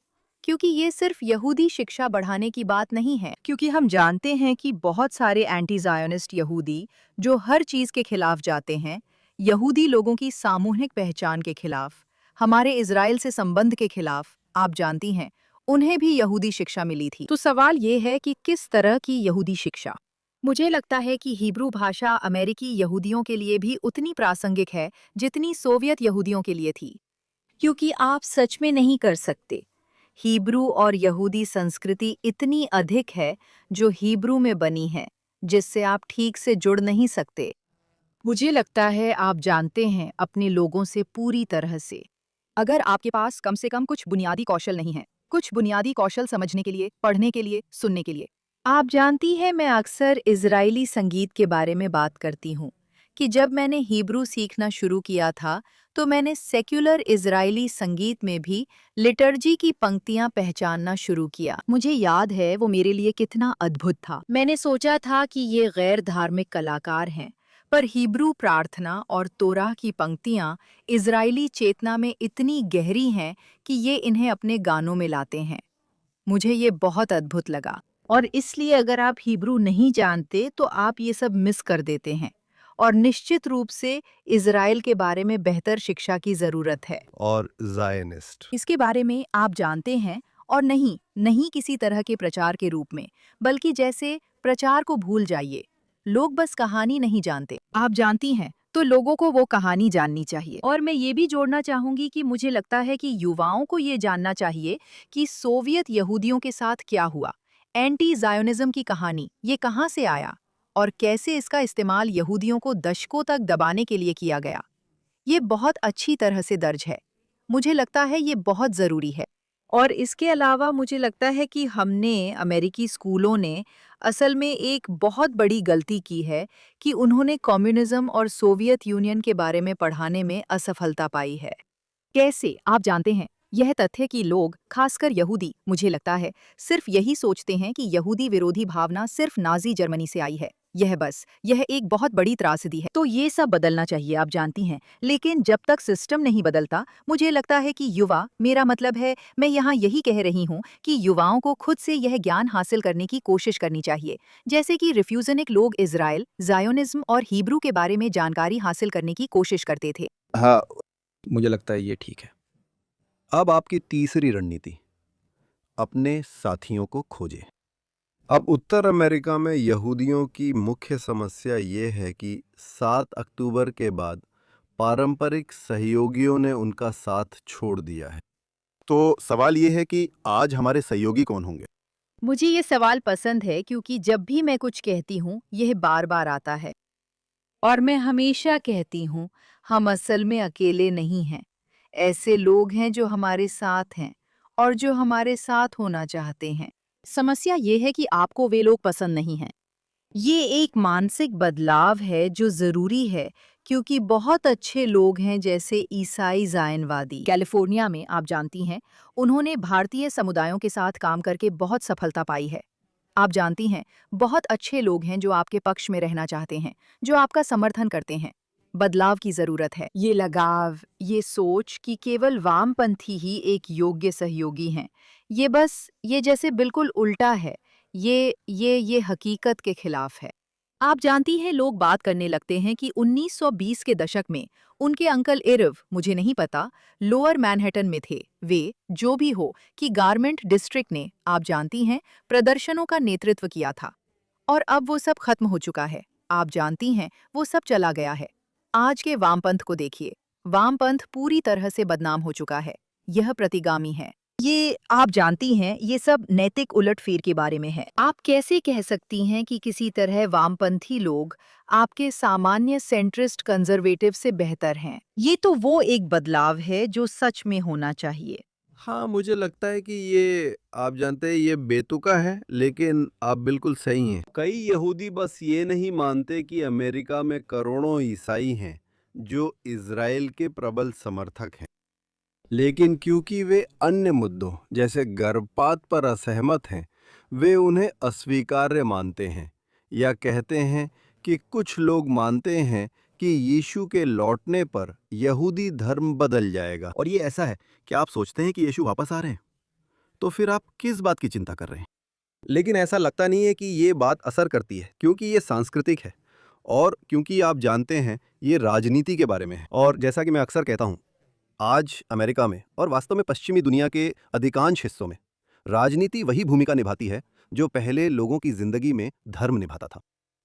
Speaker 2: क्योंकि ये सिर्फ यहूदी शिक्षा बढ़ाने की बात नहीं है, क्योंकि हम जानते हैं कि बहुत सारे एंटी ज़ायोनिस्ट यहूदी जो हर चीज़ के खिलाफ जाते हैं, यहूदी लोगों की सामूहिक पहचान के खिलाफ, हमारे इज़राइल से संबंध के खिलाफ, आप जानती हैं, उन्हें भी यहूदी शिक्षा मिली थी। तो सवाल ये है कि किस तरह की यहूदी शिक्षा? मुझे लगता है कि हिब्रू भाषा अमेरिकी यहूदियों के लिए भी उतनी प्रासंगिक है जितनी सोवियत यहूदियों के लिए थी, क्योंकि आप सच में नहीं कर सकते। हिब्रू और यहूदी संस्कृति इतनी अधिक है जो हिब्रू में बनी है, जिससे आप ठीक से जुड़ नहीं सकते। मुझे लगता है आप जानते हैं अपने लोगों से पूरी तरह से। अगर आपके पास कम से कम कुछ बुनियादी कौशल नहीं है, कुछ बुनियादी कौशल समझने के लिए, पढ़ने के लिए, सुनने के लिए। आप जानती हैं मैं अक्सर इज़राइली संगीत के बारे में बात करती हूँ कि जब मैंने हिब्रू सीखना शुरू किया था तो मैंने सेक्युलर इज़राइली संगीत में भी लिटर्जी की पंक्तियां पहचानना शुरू किया। मुझे याद है वो मेरे लिए कितना अद्भुत था। मैंने सोचा था कि ये गैर धार्मिक कलाकार हैं, पर हिब्रू प्रार्थना और तोराह की पंक्तियां इज़राइली चेतना में इतनी गहरी हैं कि ये इन्हें अपने गानों में लाते हैं। मुझे ये बहुत अद्भुत लगा। और इसलिए अगर आप हिब्रू नहीं जानते तो आप ये सब मिस कर देते हैं। और निश्चित रूप से इज़राइल के बारे में बेहतर शिक्षा की ज़रूरत है।
Speaker 1: और जायनिस्ट।
Speaker 2: इसके बारे में आप जानते हैं, और नहीं किसी तरह के प्रचार के रूप में, बल्कि जैसे प्रचार को भूल जाइए। लोग बस कहानी नहीं जानते, आप जानती हैं, तो लोगों को वो कहानी जाननी चाहिए। और मैं ये भी जोड़ना चाहूंगी कि मुझे लगता है कि युवाओं को ये जानना चाहिए कि सोवियत यहूदियों के साथ क्या हुआ, एंटी ज़ायोनिज़्म की कहानी, ये कहाँ से आया और कैसे इसका इस्तेमाल यहूदियों को दशकों तक दबाने के लिए किया गया। ये बहुत अच्छी तरह से दर्ज है। मुझे लगता है ये बहुत ज़रूरी है। और इसके अलावा मुझे लगता है कि हमने अमेरिकी स्कूलों ने असल में एक बहुत बड़ी गलती की है कि उन्होंने कम्युनिज्म और सोवियत यूनियन के बारे में पढ़ाने में असफलता पाई है। कैसे आप जानते हैं, यह तथ्य कि लोग, खासकर यहूदी, मुझे लगता है, सिर्फ यही सोचते हैं कि यहूदी विरोधी भावना सिर्फ नाजी जर्मनी से आई है। यह एक बहुत बड़ी त्रासदी है। तो ये सब बदलना चाहिए, आप जानती हैं। लेकिन जब तक सिस्टम नहीं बदलता, मुझे लगता है कि युवा, मेरा मतलब है, मैं यहाँ यही कह रही हूँ कि युवाओं को खुद से यह ज्ञान हासिल करने की कोशिश करनी चाहिए। जैसे कि रिफ्यूजनिक लोग इज़राइल, ज़ायोनिज़्म और हिब्रू के बारे में जानकारी हासिल करने की कोशिश करते थे।
Speaker 1: हाँ, मुझे लगता है ये ठीक है। अब आपकी तीसरी रणनीति, अपने साथियों को खोजें। अब उत्तर अमेरिका में यहूदियों की मुख्य समस्या ये है कि 7 अक्टूबर के बाद पारंपरिक सहयोगियों ने उनका साथ छोड़ दिया है। तो सवाल ये है कि आज हमारे सहयोगी कौन होंगे?
Speaker 2: मुझे ये सवाल पसंद है क्योंकि जब भी मैं कुछ कहती हूँ, यह बार बार आता है। और मैं हमेशा कहती हूँ, हम असल में अकेले नहीं हैं। ऐसे लोग हैं जो हमारे साथ हैं और जो हमारे साथ होना चाहते हैं। समस्या ये है कि आपको वे लोग पसंद नहीं हैं। ये एक मानसिक बदलाव है जो ज़रूरी है, क्योंकि बहुत अच्छे लोग हैं जैसे ईसाई ज़ायनवादी कैलिफोर्निया में, आप जानती हैं, उन्होंने भारतीय समुदायों के साथ काम करके बहुत सफलता पाई है। आप जानती हैं, बहुत अच्छे लोग हैं जो आपके पक्ष में रहना चाहते हैं, जो आपका समर्थन करते हैं। बदलाव की ज़रूरत है। ये लगाव, ये सोच कि केवल वामपंथी ही एक योग्य सहयोगी हैं, ये जैसे बिल्कुल उल्टा है। ये हकीकत के खिलाफ है। आप जानती हैं, लोग बात करने लगते हैं कि 1920 के दशक में उनके अंकल इरव, मुझे नहीं पता, लोअर मैनहट्टन में थे। वे, जो भी हो, कि गारमेंट डिस्ट्रिक्ट ने, आप जानती हैं, प्रदर्शनों का नेतृत्व किया था। और अब वो सब खत्म हो चुका है। आप जानती हैं, वो सब चला गया है। आज के वामपंथ को देखिए। वामपंथ पूरी तरह से बदनाम हो चुका है। यह प्रतिगामी है। ये, आप जानती हैं, ये सब नैतिक उलटफेर के बारे में है। आप कैसे कह सकती हैं कि किसी तरह वामपंथी लोग आपके सामान्य सेंट्रिस्ट कंजर्वेटिव से बेहतर हैं? ये तो वो एक बदलाव है जो सच में होना चाहिए।
Speaker 1: हाँ, मुझे लगता है कि ये आप जानते हैं ये बेतुका है, लेकिन आप बिल्कुल सही हैं। कई यहूदी बस ये नहीं मानते कि अमेरिका में करोड़ों ईसाई हैं जो इज़राइल के प्रबल समर्थक हैं। लेकिन क्योंकि वे अन्य मुद्दों जैसे गर्भपात पर असहमत हैं, वे उन्हें अस्वीकार्य मानते हैं या कहते हैं कि कुछ लोग मानते हैं कि यीशु के लौटने पर यहूदी धर्म बदल जाएगा। और ये ऐसा है कि आप सोचते हैं कि यीशु वापस आ रहे हैं, तो फिर आप किस बात की चिंता कर रहे हैं? लेकिन ऐसा लगता नहीं है कि ये बात असर करती है, क्योंकि ये सांस्कृतिक है और क्योंकि आप जानते हैं ये राजनीति के बारे में है। और जैसा कि मैं अक्सर कहता हूँ, आज अमेरिका में और वास्तव में पश्चिमी दुनिया के अधिकांश हिस्सों में राजनीति वही भूमिका निभाती है जो पहले लोगों की जिंदगी में धर्म निभाता था।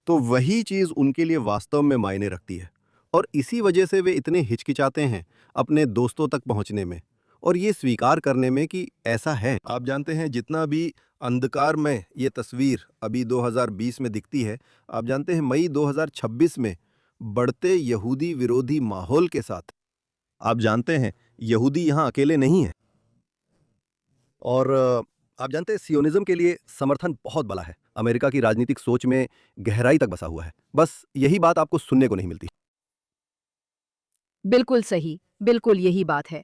Speaker 1: तो वही चीज उनके लिए वास्तव में मायने रखती है और इसी वजह से वे इतने हिचकिचाते हैं अपने दोस्तों तक पहुंचने में और ये स्वीकार करने में कि ऐसा है। आप जानते हैं, जितना भी अंधकार में ये तस्वीर अभी 2020 में दिखती है, आप जानते हैं मई 2026 में बढ़ते यहूदी विरोधी माहौल के साथ, आप जानते हैं यहूदी यहाँ अकेले नहीं है। और आप जानते हैं सियोनिज्म के लिए समर्थन बहुत बड़ा है, अमेरिका की राजनीतिक सोच में गहराई तक बसा हुआ है। बस यही बात आपको सुनने को नहीं मिलती।
Speaker 2: बिल्कुल सही, बिल्कुल यही बात है।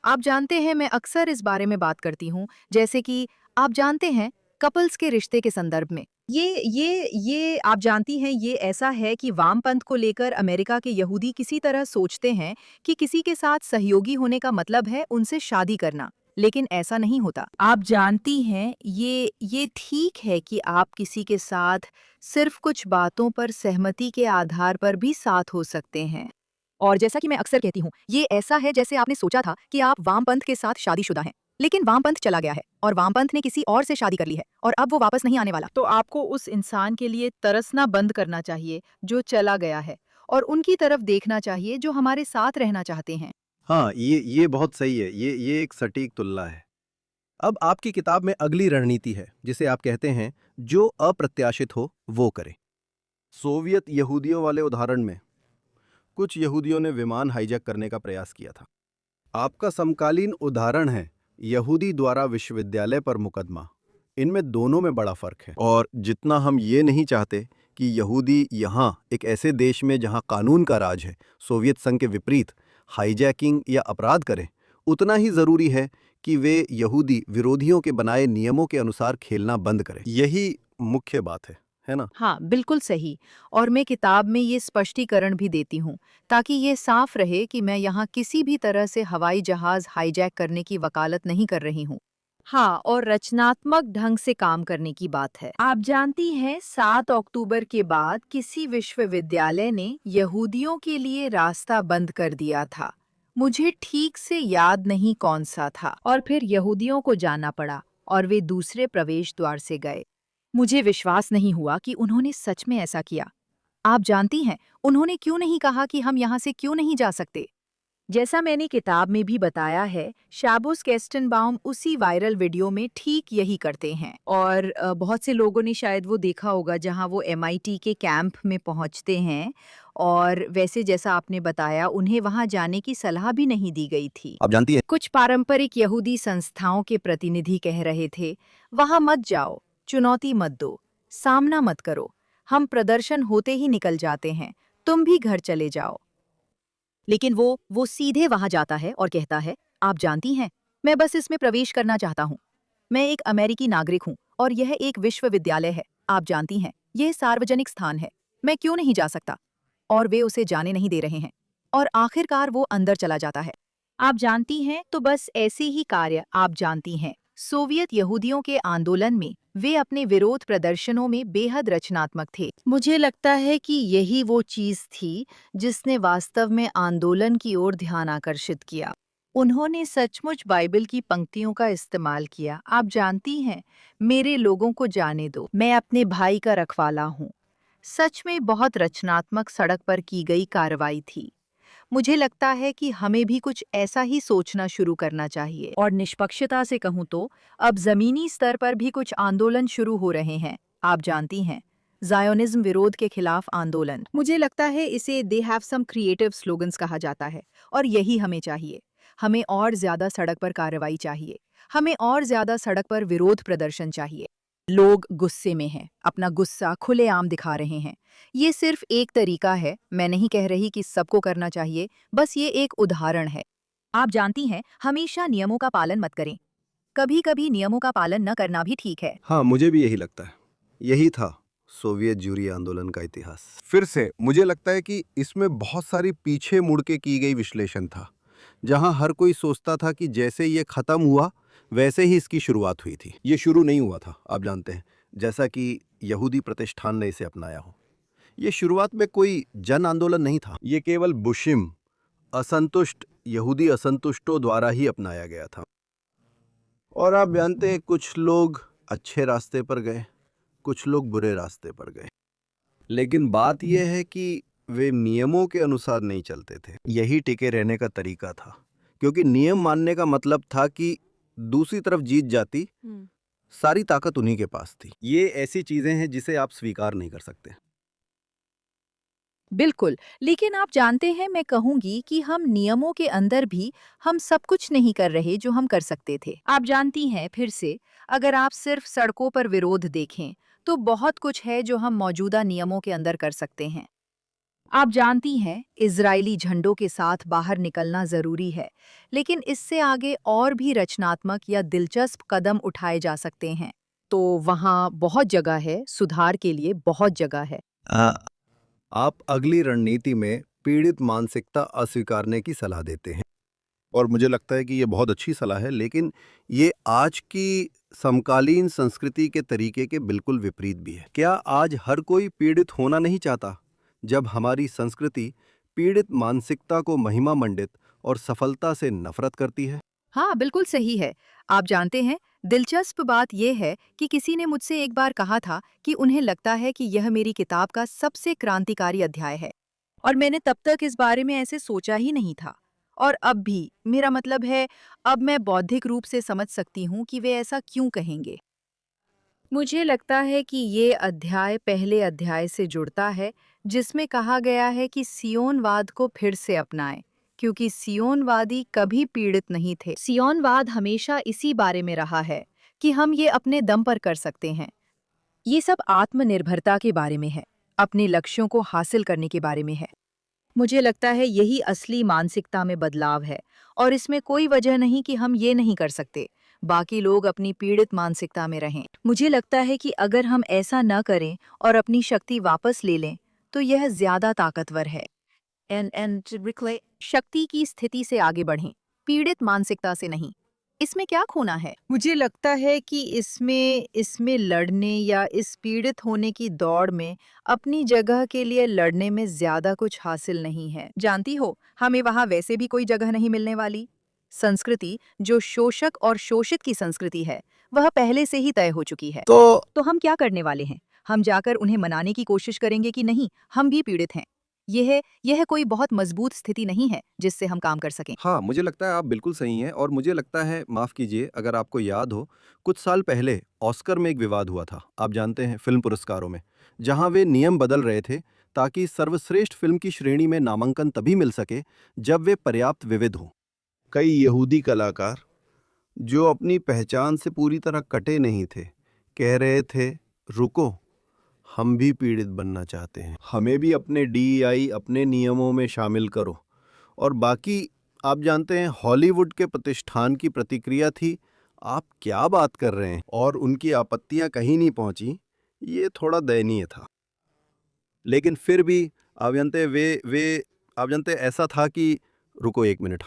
Speaker 2: आप जानते हैं, मैं अक्सर इस बारे में बात करती हूँ, जैसे कि आप जानते हैं, कपल्स के रिश्ते के संदर्भ में। ये आप जानती हैं, ये ऐसा है कि वामपंथ को लेकर अमेरिका के यहूदी किसी तरह सोचते हैं कि किसी के साथ सहयोगी होने का मतलब है उनसे शादी करना, लेकिन ऐसा नहीं होता। आप जानती हैं, ये ठीक है कि आप किसी के साथ सिर्फ कुछ बातों पर सहमति के आधार पर भी साथ हो सकते हैं। और जैसा कि मैं अक्सर कहती हूँ, ये ऐसा है जैसे आपने सोचा था कि आप वामपंथ के साथ शादीशुदा हैं, लेकिन वामपंथ चला गया है और वामपंथ ने किसी और से शादी कर ली है और अब वो वापस नहीं आने वाला। तो आपको उस इंसान के लिए तरसना बंद करना चाहिए जो चला गया है, और उनकी तरफ देखना चाहिए जो हमारे साथ रहना चाहते हैं।
Speaker 1: हाँ, ये बहुत सही है। ये एक सटीक तुलना है। अब आपकी किताब में अगली रणनीति है जिसे आप कहते हैं जो अप्रत्याशित हो वो करे। सोवियत यहूदियों वाले उदाहरण में कुछ यहूदियों ने विमान हाईजैक करने का प्रयास किया था। आपका समकालीन उदाहरण है यहूदी द्वारा विश्वविद्यालय पर मुकदमा। इनमें दोनों में बड़ा फर्क है। और जितना हम ये नहीं चाहते कि यहूदी यहाँ एक ऐसे देश में जहाँ कानून का राज है, सोवियत संघ के विपरीत हाईजैकिंग या अपराध करें, उतना ही जरूरी है कि वे यहूदी विरोधियों के बनाए नियमों के अनुसार खेलना बंद करें। यही मुख्य बात है ना?
Speaker 2: हाँ, बिल्कुल सही। और मैं किताब में ये स्पष्टीकरण भी देती हूँ, ताकि ये साफ रहे कि मैं यहाँ किसी भी तरह से हवाई जहाज हाईजैक करने की वकालत नहीं कर रही हूँ। हाँ, और रचनात्मक ढंग से काम करने की बात है। आप जानती हैं, 7 अक्टूबर के बाद किसी विश्वविद्यालय ने यहूदियों के लिए रास्ता बंद कर दिया था। मुझे ठीक से याद नहीं कौन सा था, और फिर यहूदियों को जाना पड़ा और वे दूसरे प्रवेश द्वार से गए। मुझे विश्वास नहीं हुआ कि उन्होंने सच में ऐसा किया। आप जानती हैं, उन्होंने क्यों नहीं कहा कि हम यहाँ से क्यों नहीं जा सकते? जैसा मैंने किताब में भी बताया है, शाबोस केस्टनबाउम उसी वायरल वीडियो में ठीक यही करते हैं। और बहुत से लोगों ने शायद वो देखा होगा जहां वो एमआईटी के कैंप में पहुंचते हैं, और वैसे जैसा आपने बताया उन्हें वहां जाने की सलाह भी नहीं दी गई थी।
Speaker 1: आप जानती हैं,
Speaker 2: कुछ पारंपरिक यहूदी संस्थाओं के प्रतिनिधि कह रहे थे, वहां मत जाओ, चुनौती मत दो, सामना मत करो, हम प्रदर्शन होते ही निकल जाते हैं, तुम भी घर चले जाओ। लेकिन वो सीधे वहां जाता है और कहता है, आप जानती हैं, मैं बस इसमें प्रवेश करना चाहता हूँ। मैं एक अमेरिकी नागरिक हूँ और यह एक विश्वविद्यालय है। आप जानती हैं, यह सार्वजनिक स्थान है, मैं क्यों नहीं जा सकता? और वे उसे जाने नहीं दे रहे हैं। और आखिरकार वो अंदर चला जाता है। आप जानती हैं, तो बस ऐसे ही कार्य आप जानती हैं। सोवियत यहूदियों के आंदोलन में वे अपने विरोध प्रदर्शनों में बेहद रचनात्मक थे। मुझे लगता है कि यही वो चीज थी जिसने वास्तव में आंदोलन की ओर ध्यान आकर्षित किया। उन्होंने सचमुच बाइबल की पंक्तियों का इस्तेमाल किया। आप जानती हैं, मेरे लोगों को जाने दो, मैं अपने भाई का रखवाला हूँ। सच में बहुत रचनात्मक सड़क पर की गई कार्रवाई थी। मुझे लगता है कि हमें भी कुछ ऐसा ही सोचना शुरू करना चाहिए। और निष्पक्षता से कहूँ तो अब जमीनी स्तर पर भी कुछ आंदोलन शुरू हो रहे हैं। आप जानती हैं, जायोनिज्म विरोध के खिलाफ आंदोलन। मुझे लगता है इसे they have some creative slogans कहा जाता है, और यही हमें चाहिए। हमें और ज्यादा सड़क पर कार्रवाई चाहिए। हमें और ज्यादा सड़क पर विरोध प्रदर्शन चाहिए। लोग गुस्से में हैं, अपना गुस्सा खुलेआम दिखा रहे हैं। ये सिर्फ एक तरीका है, मैं नहीं कह रही कि सबको करना चाहिए, बस ये एक उदाहरण है। आप जानती हैं, हमेशा नियमों का पालन मत करें। कभी-कभी नियमों का पालन न करना भी ठीक है।
Speaker 1: हाँ, मुझे भी यही लगता है। यही था सोवियत जूरी आंदोलन का इतिहास। फिर से मुझे लगता है कि इसमें बहुत सारी पीछे मुड़ के की गई विश्लेषण था, जहां हर कोई सोचता था कि जैसे ये खत्म हुआ वैसे ही इसकी शुरुआत हुई थी। ये शुरू नहीं हुआ था, आप जानते हैं, जैसा कि यहूदी प्रतिष्ठान ने इसे अपनाया हो। ये शुरुआत में कोई जन आंदोलन नहीं था, ये केवल बुशिम असंतुष्ट यहूदी असंतुष्टों द्वारा ही अपनाया गया था। और आप जानते हैं, कुछ लोग अच्छे रास्ते पर गए, कुछ लोग बुरे रास्ते पर गए, लेकिन बात यह है कि वे नियमों के अनुसार नहीं चलते थे। यही टिके रहने का तरीका था, क्योंकि नियम मानने का मतलब था कि दूसरी तरफ जीत जाती, सारी ताकत उन्हीं के पास थी। ये ऐसी चीजें हैं जिसे आप स्वीकार नहीं कर सकते।
Speaker 2: बिल्कुल, लेकिन आप जानते हैं, मैं कहूंगी कि हम नियमों के अंदर भी हम सब कुछ नहीं कर रहे जो हम कर सकते थे। आप जानती हैं, फिर से अगर आप सिर्फ सड़कों पर विरोध देखें, तो बहुत कुछ है जो हम मौजूदा नियमों के अंदर कर सकते हैं। आप जानती हैं, इजरायली झंडों के साथ बाहर निकलना जरूरी है, लेकिन इससे आगे और भी रचनात्मक या दिलचस्प कदम उठाए जा सकते हैं। तो वहाँ बहुत जगह है, सुधार के लिए बहुत जगह है।
Speaker 1: आप अगली रणनीति में पीड़ित मानसिकता अस्वीकारने की सलाह देते हैं, और मुझे लगता है कि ये बहुत अच्छी सलाह है, लेकिन ये आज की समकालीन संस्कृति के तरीके के बिल्कुल विपरीत भी है। क्या आज हर कोई पीड़ित होना नहीं चाहता, जब हमारी संस्कृति पीड़ित मानसिकता को महिमा मंडित और सफलता से नफरत करती है?
Speaker 2: हाँ, बिल्कुल सही है। आप जानते हैं, दिलचस्प बात यह है कि किसी ने मुझसे एक बार कहा था कि उन्हें लगता है कि यह मेरी किताब का सबसे क्रांतिकारी अध्याय है, और मैंने तब तक इस बारे में ऐसे सोचा ही नहीं था। और अब भी, मेरा मतलब है, अब मैं बौद्धिक रूप से समझ सकती हूँ कि वे ऐसा क्यों कहेंगे। मुझे लगता है कि ये अध्याय पहले अध्याय से जुड़ता है, जिसमें कहा गया है कि सियोनवाद को फिर से अपनाएं, क्योंकि सियोनवादी कभी पीड़ित नहीं थे। सियोनवाद हमेशा इसी बारे में रहा है कि हम ये अपने दम पर कर सकते हैं। ये सब आत्मनिर्भरता के बारे में है, अपने लक्ष्यों को हासिल करने के बारे में है। मुझे लगता है यही असली मानसिकता में बदलाव है, और इसमें कोई वजह नहीं कि हम ये नहीं कर सकते, बाकी लोग अपनी पीड़ित मानसिकता में रहें। मुझे लगता है कि अगर हम ऐसा न करें और अपनी शक्ति वापस ले लें, तो यह ज्यादा ताकतवर है। शक्ति की स्थिति से आगे बढ़ें, पीड़ित मानसिकता से नहीं। इसमें क्या खोना है? मुझे लगता है कि इसमें लड़ने या इस पीड़ित होने की दौड़ में अपनी जगह के लिए लड़ने में ज्यादा कुछ हासिल नहीं है। जानती हो, हमें वहां वैसे भी कोई जगह नहीं मिलने वाली। संस्कृति, जो शोषक और शोषित की संस्कृति है, वह पहले से ही तय हो चुकी है। तो हम क्या करने वाले हैं? हम जाकर उन्हें मनाने की कोशिश करेंगे कि नहीं, हम भी पीड़ित हैं। यह कोई बहुत मजबूत स्थिति नहीं है जिससे हम काम कर सकें।
Speaker 1: हाँ, मुझे लगता है आप बिल्कुल सही हैं और मुझे लगता है, माफ़ कीजिए, अगर आपको याद हो, कुछ साल पहले ऑस्कर में एक विवाद हुआ था, आप जानते हैं, फ़िल्म पुरस्कारों में, जहाँ वे नियम बदल रहे थे ताकि सर्वश्रेष्ठ फ़िल्म की श्रेणी में नामांकन तभी मिल सके जब वे पर्याप्त विविध हों। कई यहूदी कलाकार, जो अपनी पहचान से पूरी तरह कटे नहीं थे, कह रहे थे, रुको, हम भी पीड़ित बनना चाहते हैं, हमें भी अपने डीईआई अपने नियमों में शामिल करो। और बाकी, आप जानते हैं, हॉलीवुड के प्रतिष्ठान की प्रतिक्रिया थी, आप क्या बात कर रहे हैं, और उनकी आपत्तियां कहीं नहीं पहुंची। ये थोड़ा दयनीय था, लेकिन फिर भी आप जानते हैं, वे आप जानते हैं, ऐसा था कि रुको एक मिनट,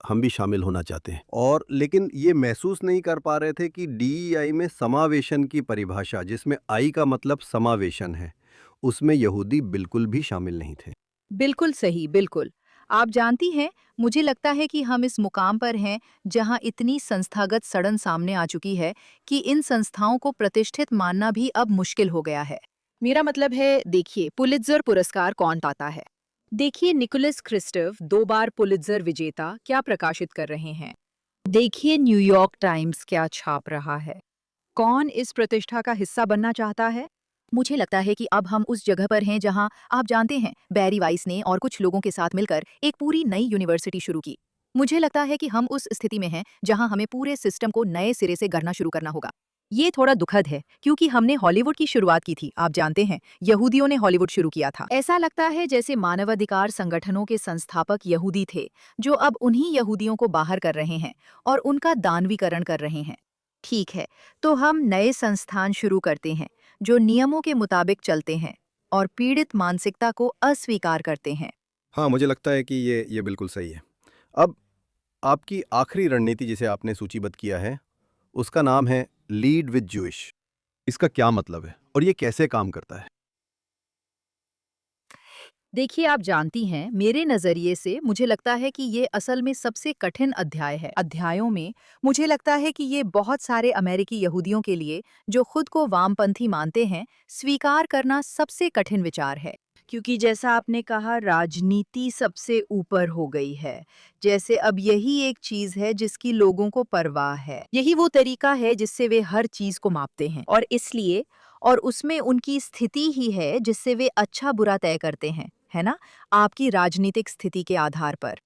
Speaker 1: हम भी शामिल होना चाहते हैं, और लेकिन ये महसूस नहीं कर पा रहे थे कि डीईआई में समावेशन की परिभाषा, जिसमें आई का मतलब समावेशन है, उसमें यहूदी बिल्कुल भी शामिल नहीं थे।
Speaker 2: बिल्कुल सही, बिल्कुल। आप जानती हैं, मुझे लगता है कि हम इस मुकाम पर हैं जहां इतनी संस्थागत सड़न सामने आ चुकी है कि इन संस्थाओं को प्रतिष्ठित मानना भी अब मुश्किल हो गया है। मेरा मतलब है, देखिए, पुलित्जर पुरस्कार कौन पाता है? देखिए, निकोलस क्रिस्टोफ 2 बार पुलित्जर विजेता क्या प्रकाशित कर रहे हैं। देखिए, न्यूयॉर्क टाइम्स क्या छाप रहा है। कौन इस प्रतिष्ठा का हिस्सा बनना चाहता है? मुझे लगता है कि अब हम उस जगह पर हैं जहां, आप जानते हैं, बैरी वाइस ने और कुछ लोगों के साथ मिलकर एक पूरी नई यूनिवर्सिटी शुरू की। मुझे लगता है कि हम उस स्थिति में हैं जहां हमें पूरे सिस्टम को नए सिरे से गढ़ना शुरू करना होगा। ये थोड़ा दुखद है क्योंकि हमने हॉलीवुड की शुरुआत की थी, आप जानते हैं, यहूदियों ने हॉलीवुड शुरू किया था। ऐसा लगता है जैसे मानवाधिकार संगठनों के संस्थापक यहूदी थे, जो अब उन्हीं यहूदियों को बाहर कर रहे हैं और उनका दानवीकरण कर रहे हैं। ठीक है, तो हम नए संस्थान शुरू करते हैं जो नियमों के मुताबिक चलते हैं और पीड़ित मानसिकता को अस्वीकार करते हैं।
Speaker 1: हाँ, मुझे लगता है कि ये बिल्कुल सही है। अब आपकी आखिरी रणनीति जिसे आपने सूचीबद्ध किया है, उसका नाम है लीड विद जूइश। इसका क्या मतलब है और ये कैसे काम करता है?
Speaker 2: देखिए, आप जानती हैं, मेरे नजरिए से मुझे लगता है कि ये असल में सबसे कठिन अध्याय है। अध्यायों में मुझे लगता है कि ये बहुत सारे अमेरिकी यहूदियों के लिए, जो खुद को वामपंथी मानते हैं, स्वीकार करना सबसे कठिन विचार है। क्योंकि जैसा आपने कहा, राजनीति सबसे ऊपर हो गई है। जैसे अब यही एक चीज है जिसकी लोगों को परवाह है। यही वो तरीका है जिससे वे हर चीज को मापते हैं, और उसमें उनकी स्थिति ही है जिससे वे अच्छा बुरा तय करते हैं, है ना? आपकी राजनीतिक स्थिति के आधार पर।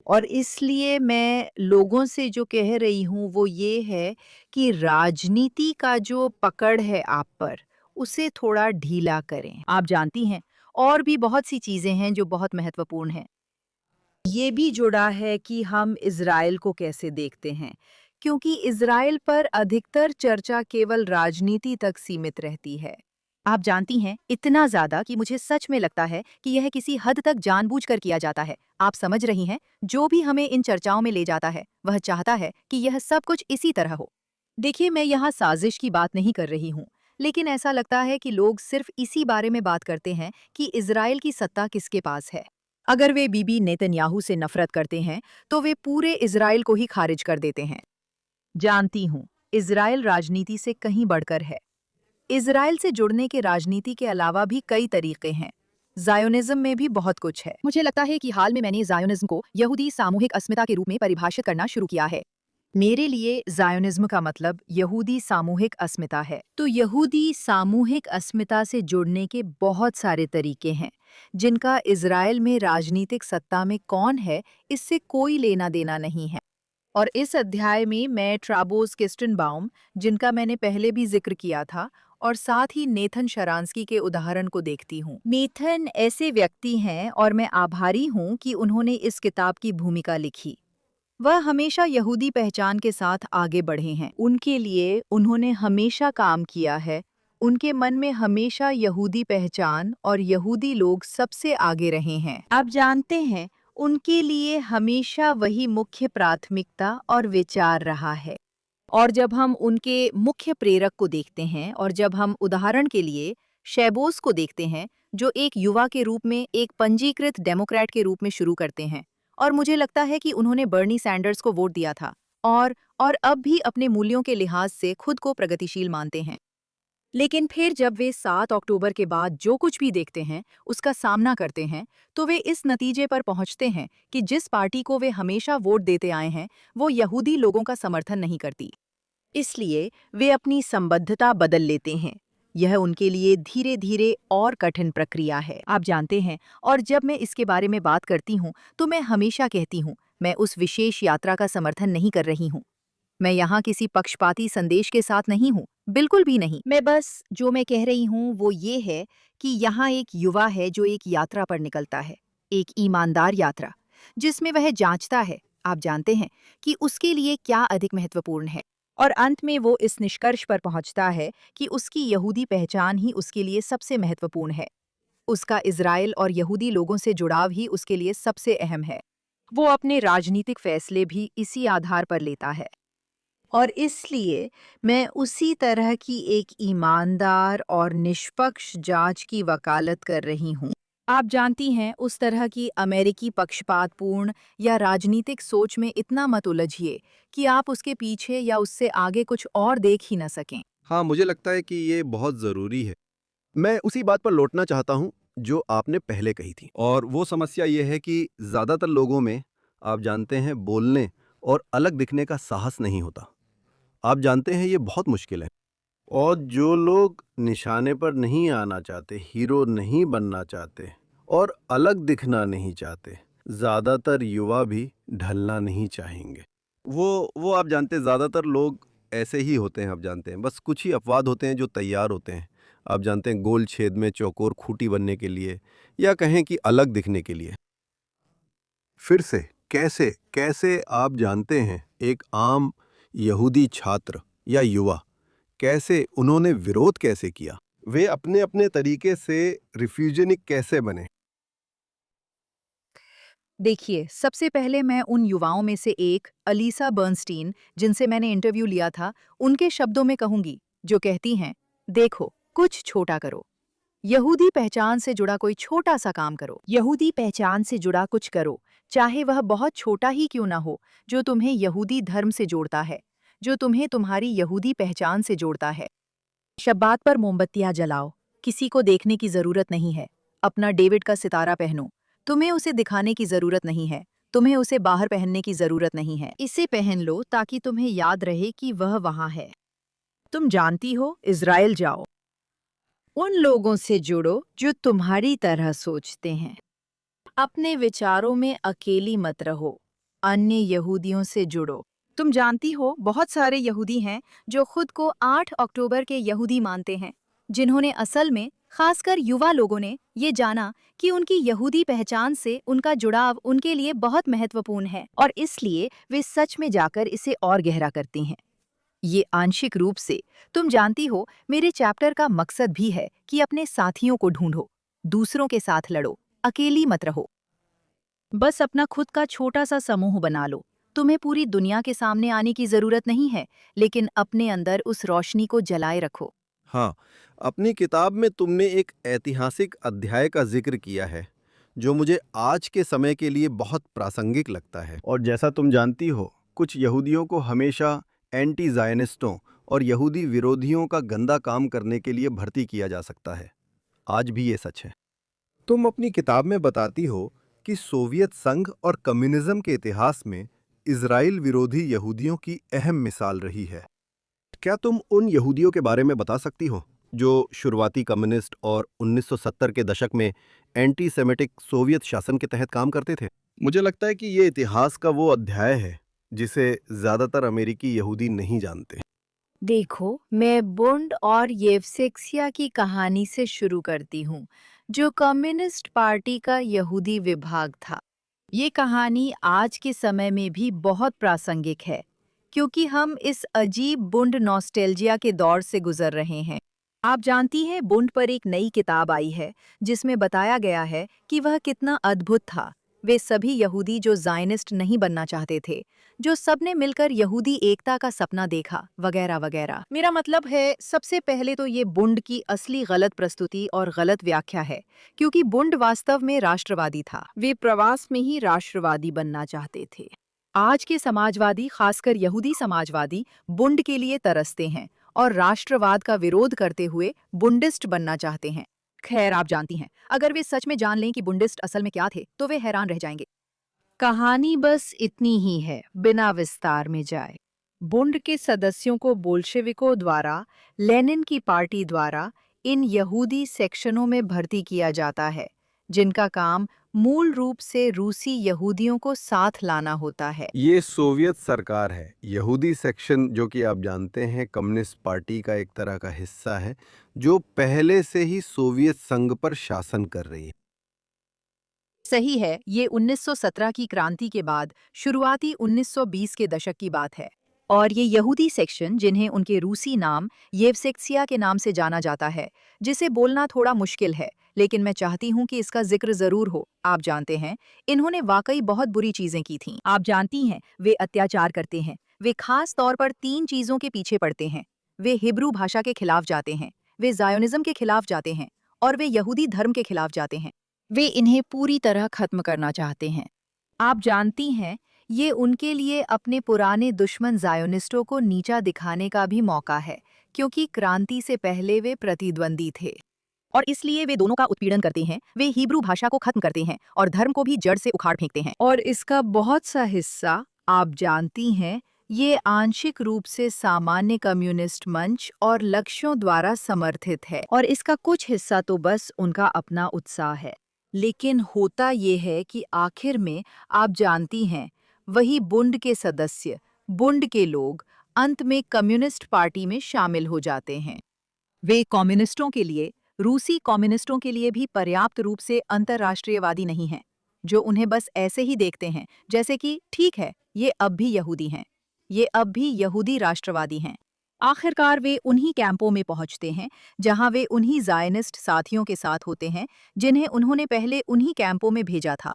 Speaker 2: और इसलिए मैं लोगों से जो कह रही हूँ वो ये है कि राजनीति का जो पकड़ है आप पर, उसे थोड़ा ढीला करें। आप जानती हैं, और भी बहुत सी चीजें हैं जो बहुत महत्वपूर्ण हैं। ये भी जुड़ा है कि हम इज़राइल को कैसे देखते हैं, क्योंकि इज़राइल पर अधिकतर चर्चा केवल राजनीति तक सीमित रहती है। आप जानती हैं, इतना ज़्यादा कि मुझे सच में लगता है कि यह किसी हद तक जानबूझकर किया जाता है। आप समझ रही हैं, जो भी हमें इन चर्चाओं में ले जाता है, वह चाहता है कि यह सब कुछ इसी तरह हो। देखिए, मैं यहाँ साजिश की बात नहीं कर रही हूँ, लेकिन ऐसा लगता है कि लोग सिर्फ इसी बारे में बात करते हैं कि इज़राइल की सत्ता किसके पास है। अगर वे बीबी नेतन्याहू से नफरत करते हैं, तो वे पूरे इज़राइल को ही खारिज कर देते हैं। जानती हूँ, इज़राइल राजनीति से कहीं बढ़कर है। इज़राइल से जुड़ने के राजनीति के अलावा भी कई तरीके हैं। ज़ायोनिज़्म में भी बहुत कुछ है। मुझे लगता है कि हाल में मैंने ज़ायोनिज़्म को यहूदी सामूहिक अस्मिता के रूप में परिभाषित करना शुरू किया है। मेरे लिए ज़ायोनिज़्म का मतलब यहूदी सामूहिक अस्मिता है। तो यहूदी सामूहिक अस्मिता से जुड़ने के बहुत सारे तरीके हैं, जिनका इज़राइल में राजनीतिक सत्ता में कौन है, इससे कोई लेना देना नहीं है। और इस अध्याय में मैं ट्राबोस किस्टनबाउम, जिनका मैंने पहले भी जिक्र किया था, और साथ ही नेथन शरांस्की के उदाहरण को देखती हूँ। नेथन ऐसे व्यक्ति हैं और मैं आभारी हूँ कि उन्होंने इस किताब की भूमिका लिखी। वह हमेशा यहूदी पहचान के साथ आगे बढ़े हैं। उनके लिए उन्होंने हमेशा काम किया है। उनके मन में हमेशा यहूदी पहचान और यहूदी लोग सबसे आगे रहे हैं। आप जानते हैं, उनके लिए हमेशा वही मुख्य प्राथमिकता और विचार रहा है। और जब हम उनके मुख्य प्रेरक को देखते हैं, और जब हम उदाहरण के लिए शैबोस को देखते हैं, जो एक युवा के रूप में एक पंजीकृत डेमोक्रेट के रूप में शुरू करते हैं, और मुझे लगता है कि उन्होंने बर्नी सैंडर्स को वोट दिया था, और अब भी अपने मूल्यों के लिहाज से खुद को प्रगतिशील मानते हैं। लेकिन फिर जब वे 7 अक्टूबर के बाद जो कुछ भी देखते हैं, उसका सामना करते हैं, तो वे इस नतीजे पर पहुंचते हैं कि जिस पार्टी को वे हमेशा वोट देते आए हैं, वो यहूदी लोगों का समर्थन नहीं करती। इसलिए वे अपनी संबद्धता बदल लेते हैं। यह उनके लिए धीरे धीरे और कठिन प्रक्रिया है, आप जानते हैं। और जब मैं इसके बारे में बात करती हूँ, तो मैं हमेशा कहती हूँ, मैं उस विशेष यात्रा का समर्थन नहीं कर रही हूँ। मैं यहाँ किसी पक्षपाती संदेश के साथ नहीं हूँ, बिल्कुल भी नहीं। मैं बस जो मैं कह रही हूँ वो ये है कि यहाँ एक युवा है जो एक यात्रा पर निकलता है, एक ईमानदार यात्रा, जिसमें वह जांचता है, आप जानते हैं, कि उसके लिए क्या अधिक महत्वपूर्ण है। और अंत में वो इस निष्कर्ष पर पहुंचता है कि उसकी यहूदी पहचान ही उसके लिए सबसे महत्वपूर्ण है। उसका इज़राइल और यहूदी लोगों से जुड़ाव ही उसके लिए सबसे अहम है। वो अपने राजनीतिक फैसले भी इसी आधार पर लेता है। और इसलिए मैं उसी तरह की एक ईमानदार और निष्पक्ष जांच की वकालत कर रही हूँ। आप जानती हैं, उस तरह की अमेरिकी पक्षपातपूर्ण या राजनीतिक सोच में इतना मत उलझिए कि आप उसके पीछे या उससे आगे कुछ और देख ही न सकें।
Speaker 1: हाँ, मुझे लगता है कि ये बहुत ज़रूरी है। मैं उसी बात पर लौटना चाहता हूँ जो आपने पहले कही थी, और वो समस्या ये है कि ज़्यादातर लोगों में, आप जानते हैं, बोलने और अलग दिखने का साहस नहीं होता। आप जानते हैं, ये बहुत मुश्किल है। और जो लोग निशाने पर नहीं आना चाहते, हीरो नहीं बनना चाहते और अलग दिखना नहीं चाहते, ज़्यादातर युवा भी ढलना नहीं चाहेंगे। वो आप जानते हैं, ज़्यादातर लोग ऐसे ही होते हैं, आप जानते हैं। बस कुछ ही अपवाद होते हैं जो तैयार होते हैं, आप जानते हैं, गोल छेद में चौकोर खूंटी बनने के लिए, या कहें कि अलग दिखने के लिए। फिर से कैसे कैसे आप जानते हैं, एक आम यहूदी छात्र या युवा, कैसे उन्होंने विरोध कैसे किया, वे अपने अपने तरीके से रिफ्यूजिनिक कैसे बने।
Speaker 2: देखिए, सबसे पहले मैं उन युवाओं में से एक अलीसा बर्नस्टीन, जिनसे मैंने इंटरव्यू लिया था, उनके शब्दों में कहूंगी, जो कहती हैं, देखो, कुछ छोटा करो। यहूदी पहचान से जुड़ा कोई छोटा सा काम करो। यहूदी पहचान से जुड़ा कुछ करो, चाहे वह बहुत छोटा ही क्यों ना हो, जो तुम्हें यहूदी धर्म से जोड़ता है, जो तुम्हें तुम्हारी यहूदी पहचान से जोड़ता है। शब्बात पर मोमबत्तियां जलाओ, किसी को देखने की जरूरत नहीं है। अपना डेविड का सितारा पहनो, तुम्हें उसे दिखाने की जरूरत नहीं है, तुम्हें उसे बाहर पहनने की जरूरत नहीं है। इसे पहन लो ताकि तुम्हें याद रहे कि वह वहां है। तुम जानती हो, इज़राइल जाओ, उन लोगों से जुड़ो जो तुम्हारी तरह सोचते हैं। अपने विचारों में अकेली मत रहो, अन्य यहूदियों से जुड़ो। तुम जानती हो, बहुत सारे यहूदी हैं जो खुद को 8 अक्टूबर के यहूदी मानते हैं, जिन्होंने असल में, खासकर युवा लोगों ने, ये जाना कि उनकी यहूदी पहचान से उनका जुड़ाव उनके लिए बहुत महत्वपूर्ण है, और इसलिए वे सच में जाकर इसे और गहरा करती हैं। ये आंशिक रूप से, तुम जानती हो, मेरे चैप्टर का मकसद भी है कि अपने साथियों को ढूंढो, दूसरों के साथ लड़ो, अकेली मत रहो। बस अपना खुद का छोटा सा समूह बना लो। तुम्हें पूरी दुनिया के सामने आने की जरूरत नहीं है, लेकिन अपने अंदर उस रोशनी को जलाए रखो।
Speaker 1: हाँ, अपनी किताब में तुमने एक ऐतिहासिक अध्याय का जिक्र किया है जो मुझे आज के समय के लिए बहुत प्रासंगिक लगता है। और जैसा तुम जानती हो, कुछ यहूदियों को हमेशा एंटी ज़ायनिस्टों और यहूदी विरोधियों का गंदा काम करने के लिए भर्ती किया जा सकता है। आज भी ये सच है। तुम अपनी किताब में बताती हो कि सोवियत संघ और कम्युनिज्म के इतिहास में इजराइल विरोधी यहूदियों की अहम मिसाल रही है। क्या तुम उन यहूदियों के बारे में बता सकती हो जो शुरुआती कम्युनिस्ट और 1970 के दशक में एंटी सेमेटिक सोवियत शासन के तहत काम करते थे? मुझे लगता है कि ये इतिहास का वो अध्याय है जिसे ज्यादातर अमेरिकी यहूदी नहीं जानते।
Speaker 2: देखो, मैं बुंड और येवसेक्सिया की कहानी से शुरू करती हूँ, जो कम्युनिस्ट पार्टी का यहूदी विभाग था। ये कहानी आज के समय में भी बहुत प्रासंगिक है, क्योंकि हम इस अजीब बुंड नॉस्टैल्जिया के दौर से गुजर रहे हैं। आप जानती हैं, बुंड पर एक नई किताब आई है, जिसमें बताया गया है कि वह कितना अद्भुत था। वे सभी यहूदी जो ज़ायनिस्ट नहीं बनना चाहते थे, जो सबने मिलकर यहूदी एकता का सपना देखा, वगैरह वगैरह। मेरा मतलब है, सबसे पहले तो ये बुंड की असली गलत प्रस्तुति और गलत व्याख्या है, क्योंकि बुंड वास्तव में राष्ट्रवादी था। वे प्रवास में ही राष्ट्रवादी बनना चाहते थे। आज के समाजवादी, खासकर यहूदी समाजवादी, बुंड के लिए तरसते हैं और राष्ट्रवाद का विरोध करते हुए बुंडिस्ट बनना चाहते हैं। खैर, आप जानती हैं, अगर वे सच में जान लें कि बुंडिस्ट असल में क्या थे तो वे हैरान रह जाएंगे। कहानी बस इतनी ही है, बिना विस्तार में जाए। बुंड के सदस्यों को बोल्शेविकों द्वारा, लेनिन की पार्टी द्वारा इन यहूदी सेक्शनों में भर्ती किया जाता है, जिनका काम मूल रूप से रूसी यहूदियों को साथ लाना होता है।
Speaker 1: ये सोवियत सरकार है। यहूदी सेक्शन, जो कि आप जानते हैं कम्युनिस्ट पार्टी का एक तरह का हिस्सा है, जो पहले से ही सोवियत संघ पर शासन कर रही है।
Speaker 2: सही है, ये 1917 की क्रांति के बाद शुरुआती 1920 के दशक की बात है। और ये यहूदी सेक्शन, जिन्हें उनके रूसी नाम येवसेक्सिया के नाम से जाना जाता है, जिसे बोलना थोड़ा मुश्किल है, लेकिन मैं चाहती हूँ कि इसका जिक्र जरूर हो। आप जानते हैं, इन्होंने वाकई बहुत बुरी चीजें की थीं। आप जानती हैं, वे अत्याचार करते हैं। वे खास तौर पर 3 चीजों के पीछे पड़ते हैं। वे हिब्रू भाषा के खिलाफ जाते हैं, वे जायोनिज्म के खिलाफ जाते हैं, और वे यहूदी धर्म के खिलाफ जाते हैं। वे इन्हें पूरी तरह खत्म करना चाहते हैं। आप जानती हैं, ये उनके लिए अपने पुराने दुश्मन जायोनिस्टों को नीचा दिखाने का भी मौका है, क्योंकि क्रांति से पहले वे प्रतिद्वंदी थे। और इसलिए वे दोनों का उत्पीड़न करते हैं। वे हिब्रू भाषा को खत्म करते हैं और धर्म को भी जड़ से उखाड़ फेंकते हैं। और इसका बहुत सा हिस्सा, आप जानती हैं, ये आंशिक रूप से सामान्य कम्युनिस्ट मंच और लक्ष्यों द्वारा समर्थित है, और इसका कुछ हिस्सा तो बस उनका अपना उत्साह है। लेकिन होता ये है कि आखिर में, आप जानती हैं, वही बुंड के सदस्य, बुंड के लोग अंत में कम्युनिस्ट पार्टी में शामिल हो जाते हैं। वे कम्युनिस्टों के लिए, रूसी कम्युनिस्टों के लिए भी पर्याप्त रूप से अंतर्राष्ट्रीयवादी नहीं हैं, जो उन्हें बस ऐसे ही देखते हैं, जैसे कि ठीक है, ये अब भी यहूदी हैं, ये अब भी यहूदी राष्ट्रवादी हैं। आखिरकार वे उन्हीं कैंपों में पहुंचते हैं, जहां वे उन्हीं ज़ायनिस्ट साथियों के साथ होते हैं, जिन्हें उन्होंने पहले उन्हीं कैंपों में भेजा था।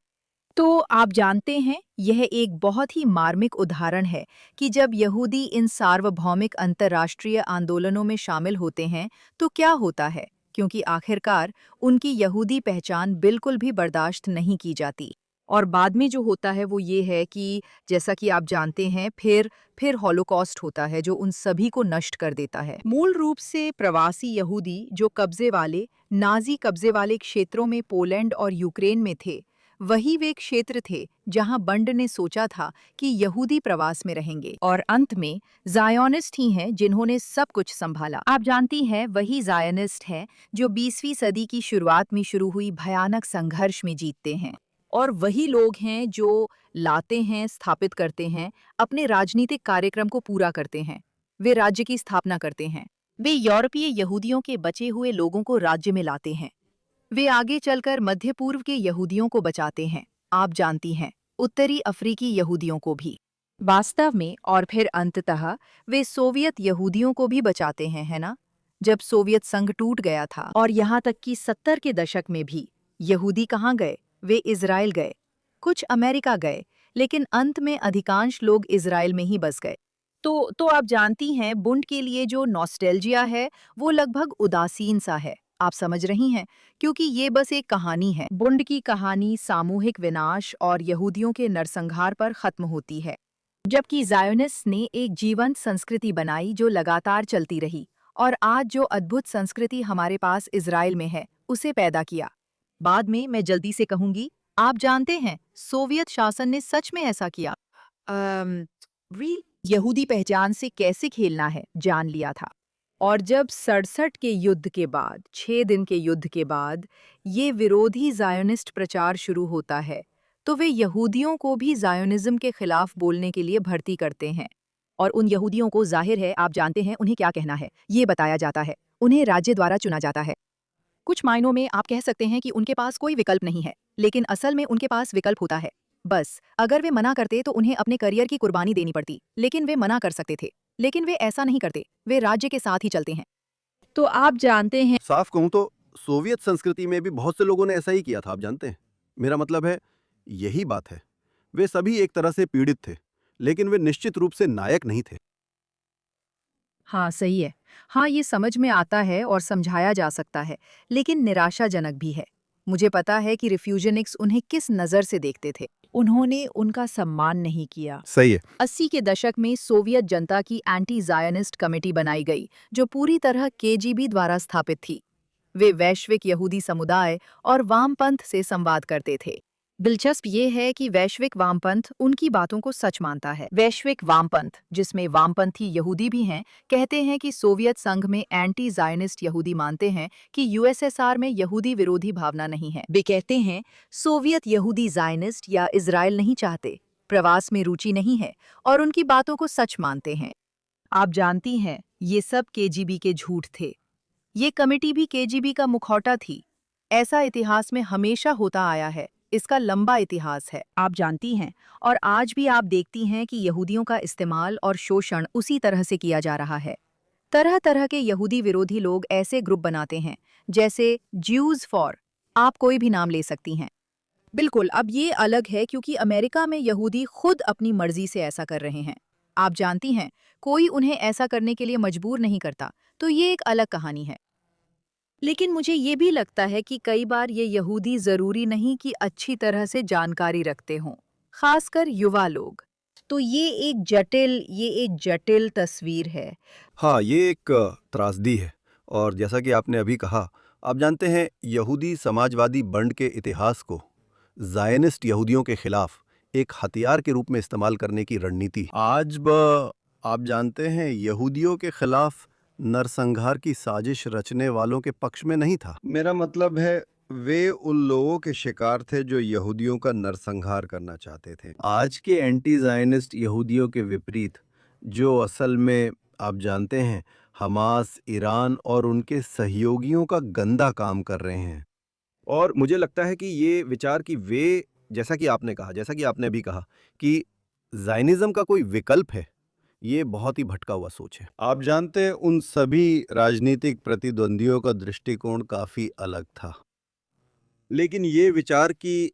Speaker 2: तो आप जानते हैं, यह एक बहुत ही मार्मिक उदाहरण है कि जब यहूदी इन सार्वभौमिक अंतर्राष्ट्रीय आंदोलनों में शामिल होते हैं तो क्या होता है, क्योंकि आखिरकार उनकी यहूदी पहचान बिल्कुल भी बर्दाश्त नहीं की जाती। और बाद में जो होता है वो ये है कि, जैसा कि आप जानते हैं, फिर हॉलोकॉस्ट होता है, जो उन सभी को नष्ट कर देता है। मूल रूप से प्रवासी यहूदी जो कब्जे वाले, नाजी कब्जे वाले क्षेत्रों में पोलैंड और यूक्रेन में थे, वही वे क्षेत्र थे जहां बंड ने सोचा था कि यहूदी प्रवास में रहेंगे, और अंत में जायोनिस्ट ही हैं जिन्होंने सब कुछ संभाला। आप जानती हैं, वही जायोनिस्ट हैं जो 20वीं सदी की शुरुआत में शुरू हुई भयानक संघर्ष में जीतते हैं, और वही लोग हैं जो लाते हैं, स्थापित करते हैं, अपने राजनीतिक कार्यक्रम को पूरा करते हैं। वे राज्य की स्थापना करते हैं। वे यूरोपीय यहूदियों के बचे हुए लोगों को राज्य में लाते हैं। वे आगे चलकर मध्य पूर्व के यहूदियों को बचाते हैं। आप जानती हैं, उत्तरी अफ्रीकी यहूदियों को भी। वास्तव में, और फिर अंततः वे सोवियत यहूदियों को भी बचाते हैं, है ना? जब सोवियत संघ टूट गया था, और यहाँ तक कि 70 के दशक में भी, यहूदी कहाँ गए? वे इजराइल गए, कुछ अमेरिका गए, लेकिन अंत में अधिकांश लोग इजराइल में ही बस गए। तो आप जानती हैं, बुंड के लिए जो नॉस्टैल्जिया है, वो लगभग उदासीन सा है। आप समझ रही हैं, क्योंकि ये बस एक कहानी है। बुंड की कहानी सामूहिक विनाश और यहूदियों के नरसंहार पर खत्म होती है, जबकि ज़ायोनिस्ट ने एक जीवंत संस्कृति बनाई जो लगातार चलती रही, और आज जो अद्भुत संस्कृति हमारे पास इजराइल में है, उसे पैदा किया। बाद में मैं जल्दी से कहूंगी, आप जानते हैं, सोवियत शासन ने सच में ऐसा किया। यहूदी पहचान से कैसे खेलना है जान लिया था। और जब 67 के युद्ध के बाद, 6 दिन के युद्ध के बाद, ये विरोधी ज़ायोनिस्ट प्रचार शुरू होता है, तो वे यहूदियों को भी ज़ायोनिज्म के खिलाफ बोलने के लिए भर्ती करते हैं। और उन यहूदियों को, जाहिर है, आप जानते हैं उन्हें क्या कहना है, ये बताया जाता है, उन्हें राज्य द्वारा चुना जाता है। कुछ मायनों में आप कह सकते हैं कि उनके पास कोई विकल्प नहीं है, लेकिन असल में उनके पास विकल्प होता है। बस अगर वे मना करते तो उन्हें अपने करियर की कुर्बानी देनी पड़ती, लेकिन वे मना कर सकते थे। लेकिन वे ऐसा नहीं करते, वे राज्य के साथ ही चलते हैं। तो आप जानते हैं,
Speaker 1: साफ कहूं तो सोवियत संस्कृति में भी बहुत से लोगों ने ऐसा ही किया था, आप जानते हैं। मेरा मतलब है, यही बात है, वे सभी एक तरह से पीड़ित थे, लेकिन वे निश्चित रूप से नायक नहीं थे।
Speaker 2: हाँ सही है, हाँ ये समझ में आता है और समझाया जा सकता है, लेकिन निराशाजनक भी है। मुझे पता है कि रिफ्यूजनिक्स उन्हें किस नज़र से देखते थे। उन्होंने उनका सम्मान नहीं किया।
Speaker 1: सही है।
Speaker 2: 80 के दशक में सोवियत जनता की एंटी जायनिस्ट कमेटी बनाई गई, जो पूरी तरह केजीबी द्वारा स्थापित थी। वे वैश्विक यहूदी समुदाय और वामपंथ से संवाद करते थे। दिलचस्प ये है कि वैश्विक वामपंथ उनकी बातों को सच मानता है। वैश्विक वामपंथ, जिसमें वामपंथी यहूदी भी हैं, कहते हैं कि सोवियत संघ में एंटी जायनिस्ट यहूदी मानते हैं कि यूएसएसआर में यहूदी विरोधी भावना नहीं है। वे कहते हैं सोवियत यहूदी जायनिस्ट या इजराइल नहीं चाहते, प्रवास में रुचि नहीं है और उनकी बातों को सच मानते हैं। आप जानती हैं, ये सब केजीबी के झूठ थे। ये कमेटी भी केजीबी का मुखौटा थी। ऐसा इतिहास में हमेशा होता आया है। इसका लंबा इतिहास है, आप जानती हैं, और आज भी आप देखती हैं कि यहूदियों का इस्तेमाल और शोषण उसी तरह से किया जा रहा है। तरह तरह के यहूदी विरोधी लोग ऐसे ग्रुप बनाते हैं, जैसे ज्यूज फॉर, आप कोई भी नाम ले सकती हैं। बिल्कुल, अब ये अलग है क्योंकि अमेरिका में यहूदी खुद अपनी मर्जी से ऐसा कर रहे हैं। आप जानती हैं, कोई उन्हें ऐसा करने के लिए मजबूर नहीं करता, तो ये एक अलग कहानी है। लेकिन मुझे ये भी लगता है कि कई बार ये यहूदी जरूरी नहीं कि अच्छी तरह से जानकारी रखते हों, खासकर युवा लोग। तो ये एक जटिल तस्वीर है।
Speaker 1: हाँ, ये एक त्रासदी है। और जैसा कि आपने अभी कहा, आप जानते हैं यहूदी समाजवादी बंड के इतिहास को ज़ायनिस्ट यहूदियों के खिलाफ एक हथियार के रूप में इस्तेमाल करने की रणनीति आप जानते हैं यहूदियों के खिलाफ नरसंहार की साजिश रचने वालों के पक्ष में नहीं था। मेरा मतलब है वे उन लोगों के शिकार थे जो यहूदियों का नरसंहार करना चाहते थे। आज के एंटी ज़ायनिस्ट यहूदियों के विपरीत, जो असल में आप जानते हैं हमास, ईरान और उनके सहयोगियों का गंदा काम कर रहे हैं। और मुझे लगता है कि ये विचार कि वे, जैसा कि आपने कहा, जैसा कि आपने अभी कहा कि ज़ायनिज़्म का कोई विकल्प है, ये बहुत ही भटका हुआ सोच है। आप जानते हैं उन सभी राजनीतिक प्रतिद्वंदियों का दृष्टिकोण काफ़ी अलग था। लेकिन ये विचार कि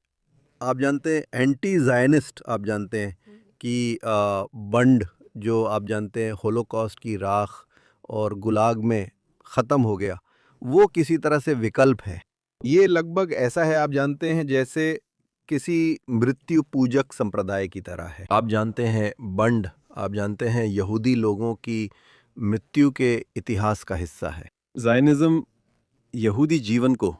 Speaker 1: आप जानते हैं एंटी ज़ायनिस्ट, आप जानते हैं कि बंड जो आप जानते हैं होलोकॉस्ट की राख और गुलाग में ख़त्म हो गया, वो किसी तरह से विकल्प है। ये लगभग ऐसा है, आप जानते हैं, जैसे किसी मृत्यु पूजक संप्रदाय की तरह है। आप जानते हैं बंड, आप जानते हैं यहूदी लोगों की मृत्यु के इतिहास का हिस्सा है। ज़ायनिज़्म यहूदी जीवन को,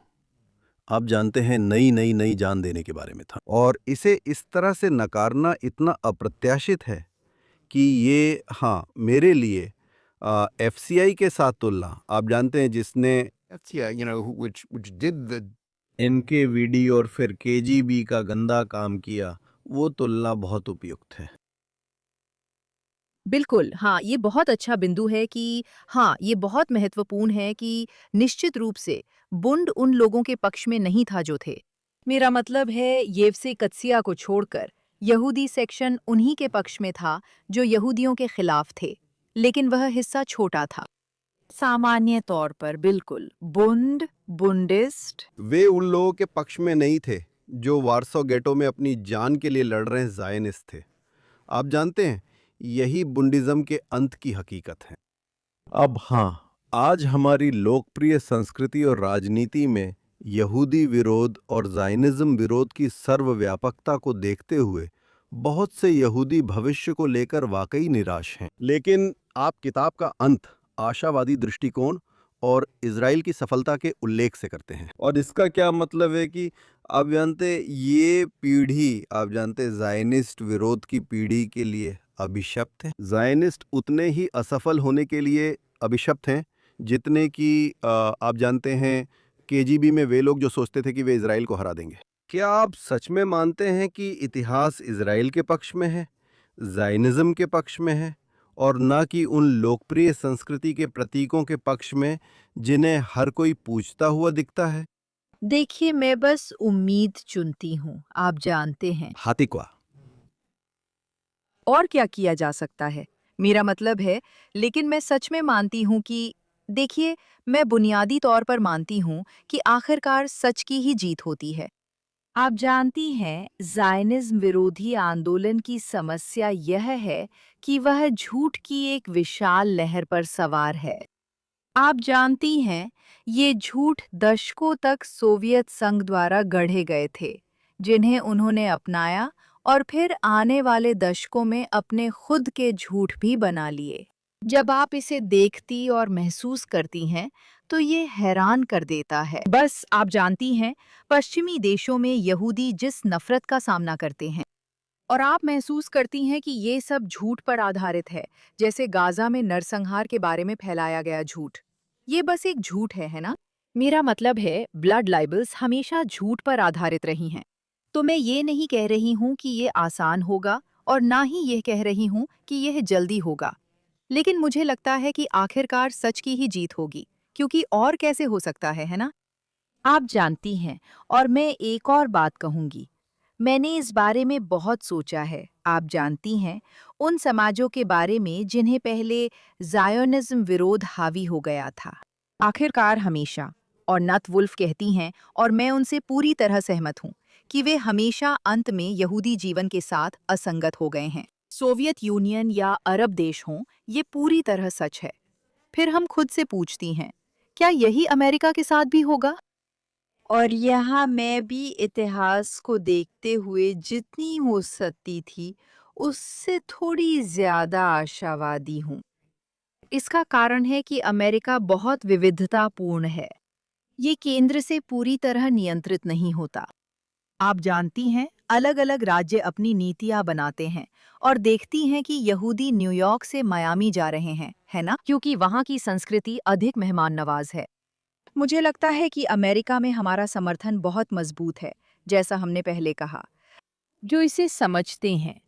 Speaker 1: आप जानते हैं, नई जान देने के बारे में था। और इसे इस तरह से नकारना इतना अप्रत्याशित है कि ये, हाँ, मेरे लिए एफसीआई के साथ तुलना, आप जानते हैं, जिसने which did the एनकेवीडी और फिर केजीबी का गंदा काम किया, वो तुलना बहुत उपयुक्त है।
Speaker 2: बिल्कुल, हाँ, ये बहुत अच्छा बिंदु है कि हाँ, ये बहुत महत्वपूर्ण है कि निश्चित रूप से बुंड उन लोगों के पक्ष में नहीं था जो थे। मेरा मतलब है येवसे कत्सिया को छोड़कर यहूदी सेक्शन उन्हीं के पक्ष में था जो यहूदियों के खिलाफ थे, लेकिन वह हिस्सा छोटा था। सामान्य तौर पर बिल्कुल, बुंडिस्ट।
Speaker 1: वे उन लोगों के पक्ष में नहीं थे जो वारसो गेटो में अपनी जान के लिए लड़ रहे ज़ायनिस्ट थे। आप जानते हैं, यही बुंडिज्म के अंत की हकीकत है। अब हाँ, आज हमारी लोकप्रिय संस्कृति और राजनीति में यहूदी विरोध और ज़ायनिज़्म विरोध की सर्वव्यापकता को देखते हुए बहुत से यहूदी भविष्य को लेकर वाकई निराश हैं। लेकिन आप किताब का अंत आशावादी दृष्टिकोण और इज़राइल की सफलता के उल्लेख से करते हैं। और इसका क्या मतलब है कि आप जानते, ये पीढ़ी, आप जानते, ज़ायनिस्ट विरोध की पीढ़ी के लिए अभिशप्त है। ज़ायनिस्ट उतने ही असफल होने के लिए अभिशप्त हैं जितने कि आप जानते हैं केजीबी में वे लोग जो सोचते थे कि वे इज़राइल को हरा देंगे। क्या आप सच में मानते हैं कि इतिहास इज़राइल के पक्ष में है, ज़ायनिज़्म के पक्ष में है, और ना कि उन लोकप्रिय संस्कृति के प्रतीकों के पक्ष में जिन्हें हर कोई पूछता हुआ दिखता है?
Speaker 2: देखिए, मैं बस उम्मीद चुनती हूँ, आप जानते हैं।
Speaker 1: हातिक्वा।
Speaker 2: और क्या किया जा सकता है? मेरा मतलब है, लेकिन मैं सच में मानती हूँ कि देखिए, मैं बुनियादी तौर पर मानती हूँ कि आखिरकार सच की ही जीत होती है। आप जानती हैं, ज़ायनिज़्म विरोधी आंदोलन की समस्या यह है कि वह झूठ की एक विशाल लहर पर सवार है। आप जानती हैं, ये झूठ दशकों तक सोवियत संघ द्वारा गढ़े गए थे, जिन्हें उन्होंने अपनाया और फिर आने वाले दशकों में अपने खुद के झूठ भी बना लिए। जब आप इसे देखती और महसूस करती हैं, तो ये हैरान कर देता है। बस आप जानती हैं, पश्चिमी देशों में यहूदी जिस नफरत का सामना करते हैं, और आप महसूस करती हैं कि ये सब झूठ पर आधारित है, जैसे गाजा में नरसंहार के बारे में फैलाया गया झूठ। ये बस एक झूठ है ना? मेरा मतलब है, ब्लड लाइबल्स हमेशा झूठ पर आधारित रही हैं। तो मैं ये नहीं कह रही हूँ कि ये आसान होगा, और ना ही ये कह रही हूँ कि यह जल्दी होगा। लेकिन मुझे लगता है कि आखिरकार सच की ही जीत होगी, क्योंकि और कैसे हो सकता है ना? आप जानती हैं, और मैं एक और बात कहूंगी। मैंने इस बारे में बहुत सोचा है। आप जानती हैं, उन समाजों के बारे में जिन्हें पहले ज़ायोनिज़्म विरोध हावी हो गया था। आखिरकार हमेशा, और नत वुल्फ कहती हैं, और मैं उनसे पूरी तरह सहमत हूँ, कि वे हमेशा अंत में यहूदी जीवन के साथ असंगत हो गए हैं। सोवियत यूनियन या अरब देश हों, ये पूरी तरह सच है। फिर हम खुद से पूछती हैं, क्या यही अमेरिका के साथ भी होगा? और यहाँ मैं भी इतिहास को देखते हुए जितनी हो सकती थी, उससे थोड़ी ज्यादा आशावादी हूँ। इसका कारण है कि अमेरिका बहुत विविधतापूर्ण है। ये केंद्र से पूरी तरह नियंत्रित नहीं होता। आप जानती हैं, अलग-अलग राज्य अपनी नीतियां बनाते हैं, और देखती हैं कि यहूदी न्यूयॉर्क से मियामी जा रहे हैं, है ना? क्योंकि वहाँ की संस्कृति अधिक मेहमान नवाज है। मुझे लगता है कि अमेरिका में हमारा समर्थन बहुत मजबूत है, जैसा हमने पहले कहा, जो इसे समझते हैं।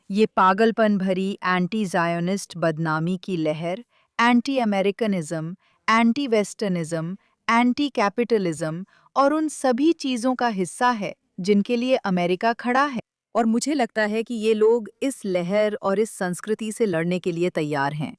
Speaker 2: ये पागलपन भरी एंटी ज़ायोनिस्ट बदनामी की लहर, anti Americanism, anti westernism, anti capitalism और उन सभी चीज़ों का हिस्सा है जिनके लिए अमेरिका खड़ा है। और मुझे लगता है कि ये लोग इस लहर और इस संस्कृति से लड़ने के लिए तैयार हैं।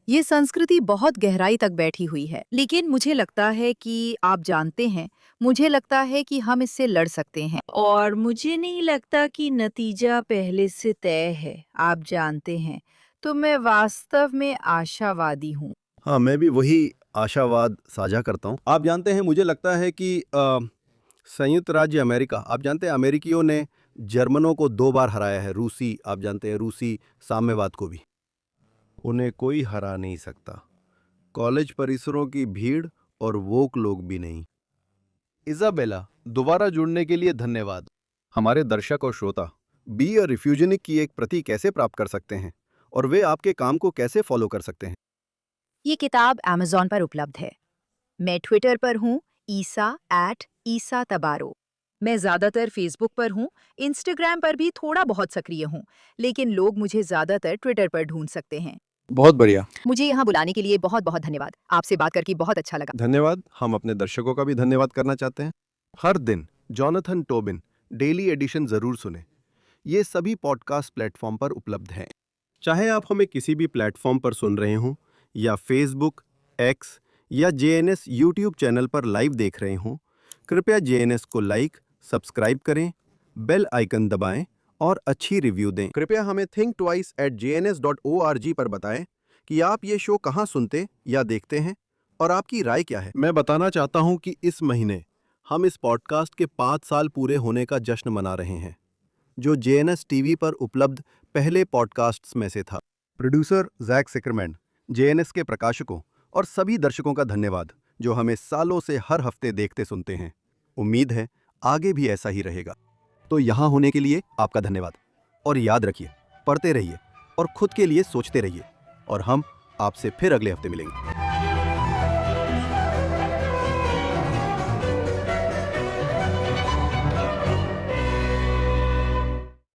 Speaker 2: ये संस्कृति बहुत गहराई तक बैठी हुई है, लेकिन मुझे लगता है कि आप जानते हैं, मुझे लगता है कि हम इससे लड़ सकते हैं, और मुझे नहीं लगता कि नतीजा पहले से तय है। आप जानते हैं, तो मैं वास्तव में आशावादी हूँ।
Speaker 1: हाँ, मैं भी वही आशावाद साझा करता हूँ। आप जानते हैं, मुझे लगता है कि संयुक्त राज्य अमेरिका, आप जानते हैं अमेरिकियों ने जर्मनों को 2 बार हराया है। रूसी, आप जानते हैं रूसी साम्यवाद को भी। उन्हें कोई हरा नहीं सकता। कॉलेज परिसरों की भीड़ और वोक लोग भी नहीं। इजाबेला, दोबारा जुड़ने के लिए धन्यवाद। हमारे दर्शक और श्रोता बी अ रिफ्यूजिनिक की एक प्रति कैसे प्राप्त कर सकते हैं, और वे आपके काम को कैसे फॉलो कर सकते हैं?
Speaker 2: ये किताब अमेज़न पर उपलब्ध है। मैं ट्विटर पर हूँ, ईसा तबारो। मैं ज़्यादातर फेसबुक पर हूँ, इंस्टाग्राम पर भी थोड़ा बहुत सक्रिय हूँ, लेकिन लोग मुझे ज़्यादातर ट्विटर पर ढूंढ सकते हैं।
Speaker 1: बहुत बढ़िया।
Speaker 2: मुझे यहाँ बुलाने के लिए बहुत बहुत धन्यवाद। आपसे बात करके बहुत अच्छा लगा।
Speaker 1: धन्यवाद। हम अपने दर्शकों का भी धन्यवाद करना चाहते हैं। हर दिन जॉनथन टोबिन डेली एडिशन जरूर सुने। ये सभी पॉडकास्ट प्लेटफॉर्म पर उपलब्ध हैं। चाहे आप हमें किसी भी प्लेटफॉर्म पर सुन रहे हों, या फेसबुक, एक्स या जेएनएस यूट्यूब चैनल पर लाइव देख रहे हों, कृपया जेएनएस को लाइक, सब्सक्राइब करें, बेल आइकन दबाएं और अच्छी रिव्यू दें। कृपया हमें thinktwice@jns.org पर बताएं कि आप ये शो कहाँ सुनते या देखते हैं, और आपकी राय क्या है। मैं बताना चाहता हूं कि इस महीने हम इस पॉडकास्ट के 5 साल पूरे होने का जश्न मना रहे हैं, जो जेएनएस टीवी पर उपलब्ध पहले पॉडकास्ट्स में से था। प्रोड्यूसर जैक सिकरमैन, जेएनएस के प्रकाशकों और सभी दर्शकों का धन्यवाद, जो हमें सालों से हर हफ्ते देखते सुनते हैं। उम्मीद है आगे भी ऐसा ही रहेगा। तो यहाँ होने के लिए आपका धन्यवाद, और याद रखिए, पढ़ते रहिए और खुद के लिए सोचते रहिए, और हम आपसे फिर अगले हफ्ते मिलेंगे।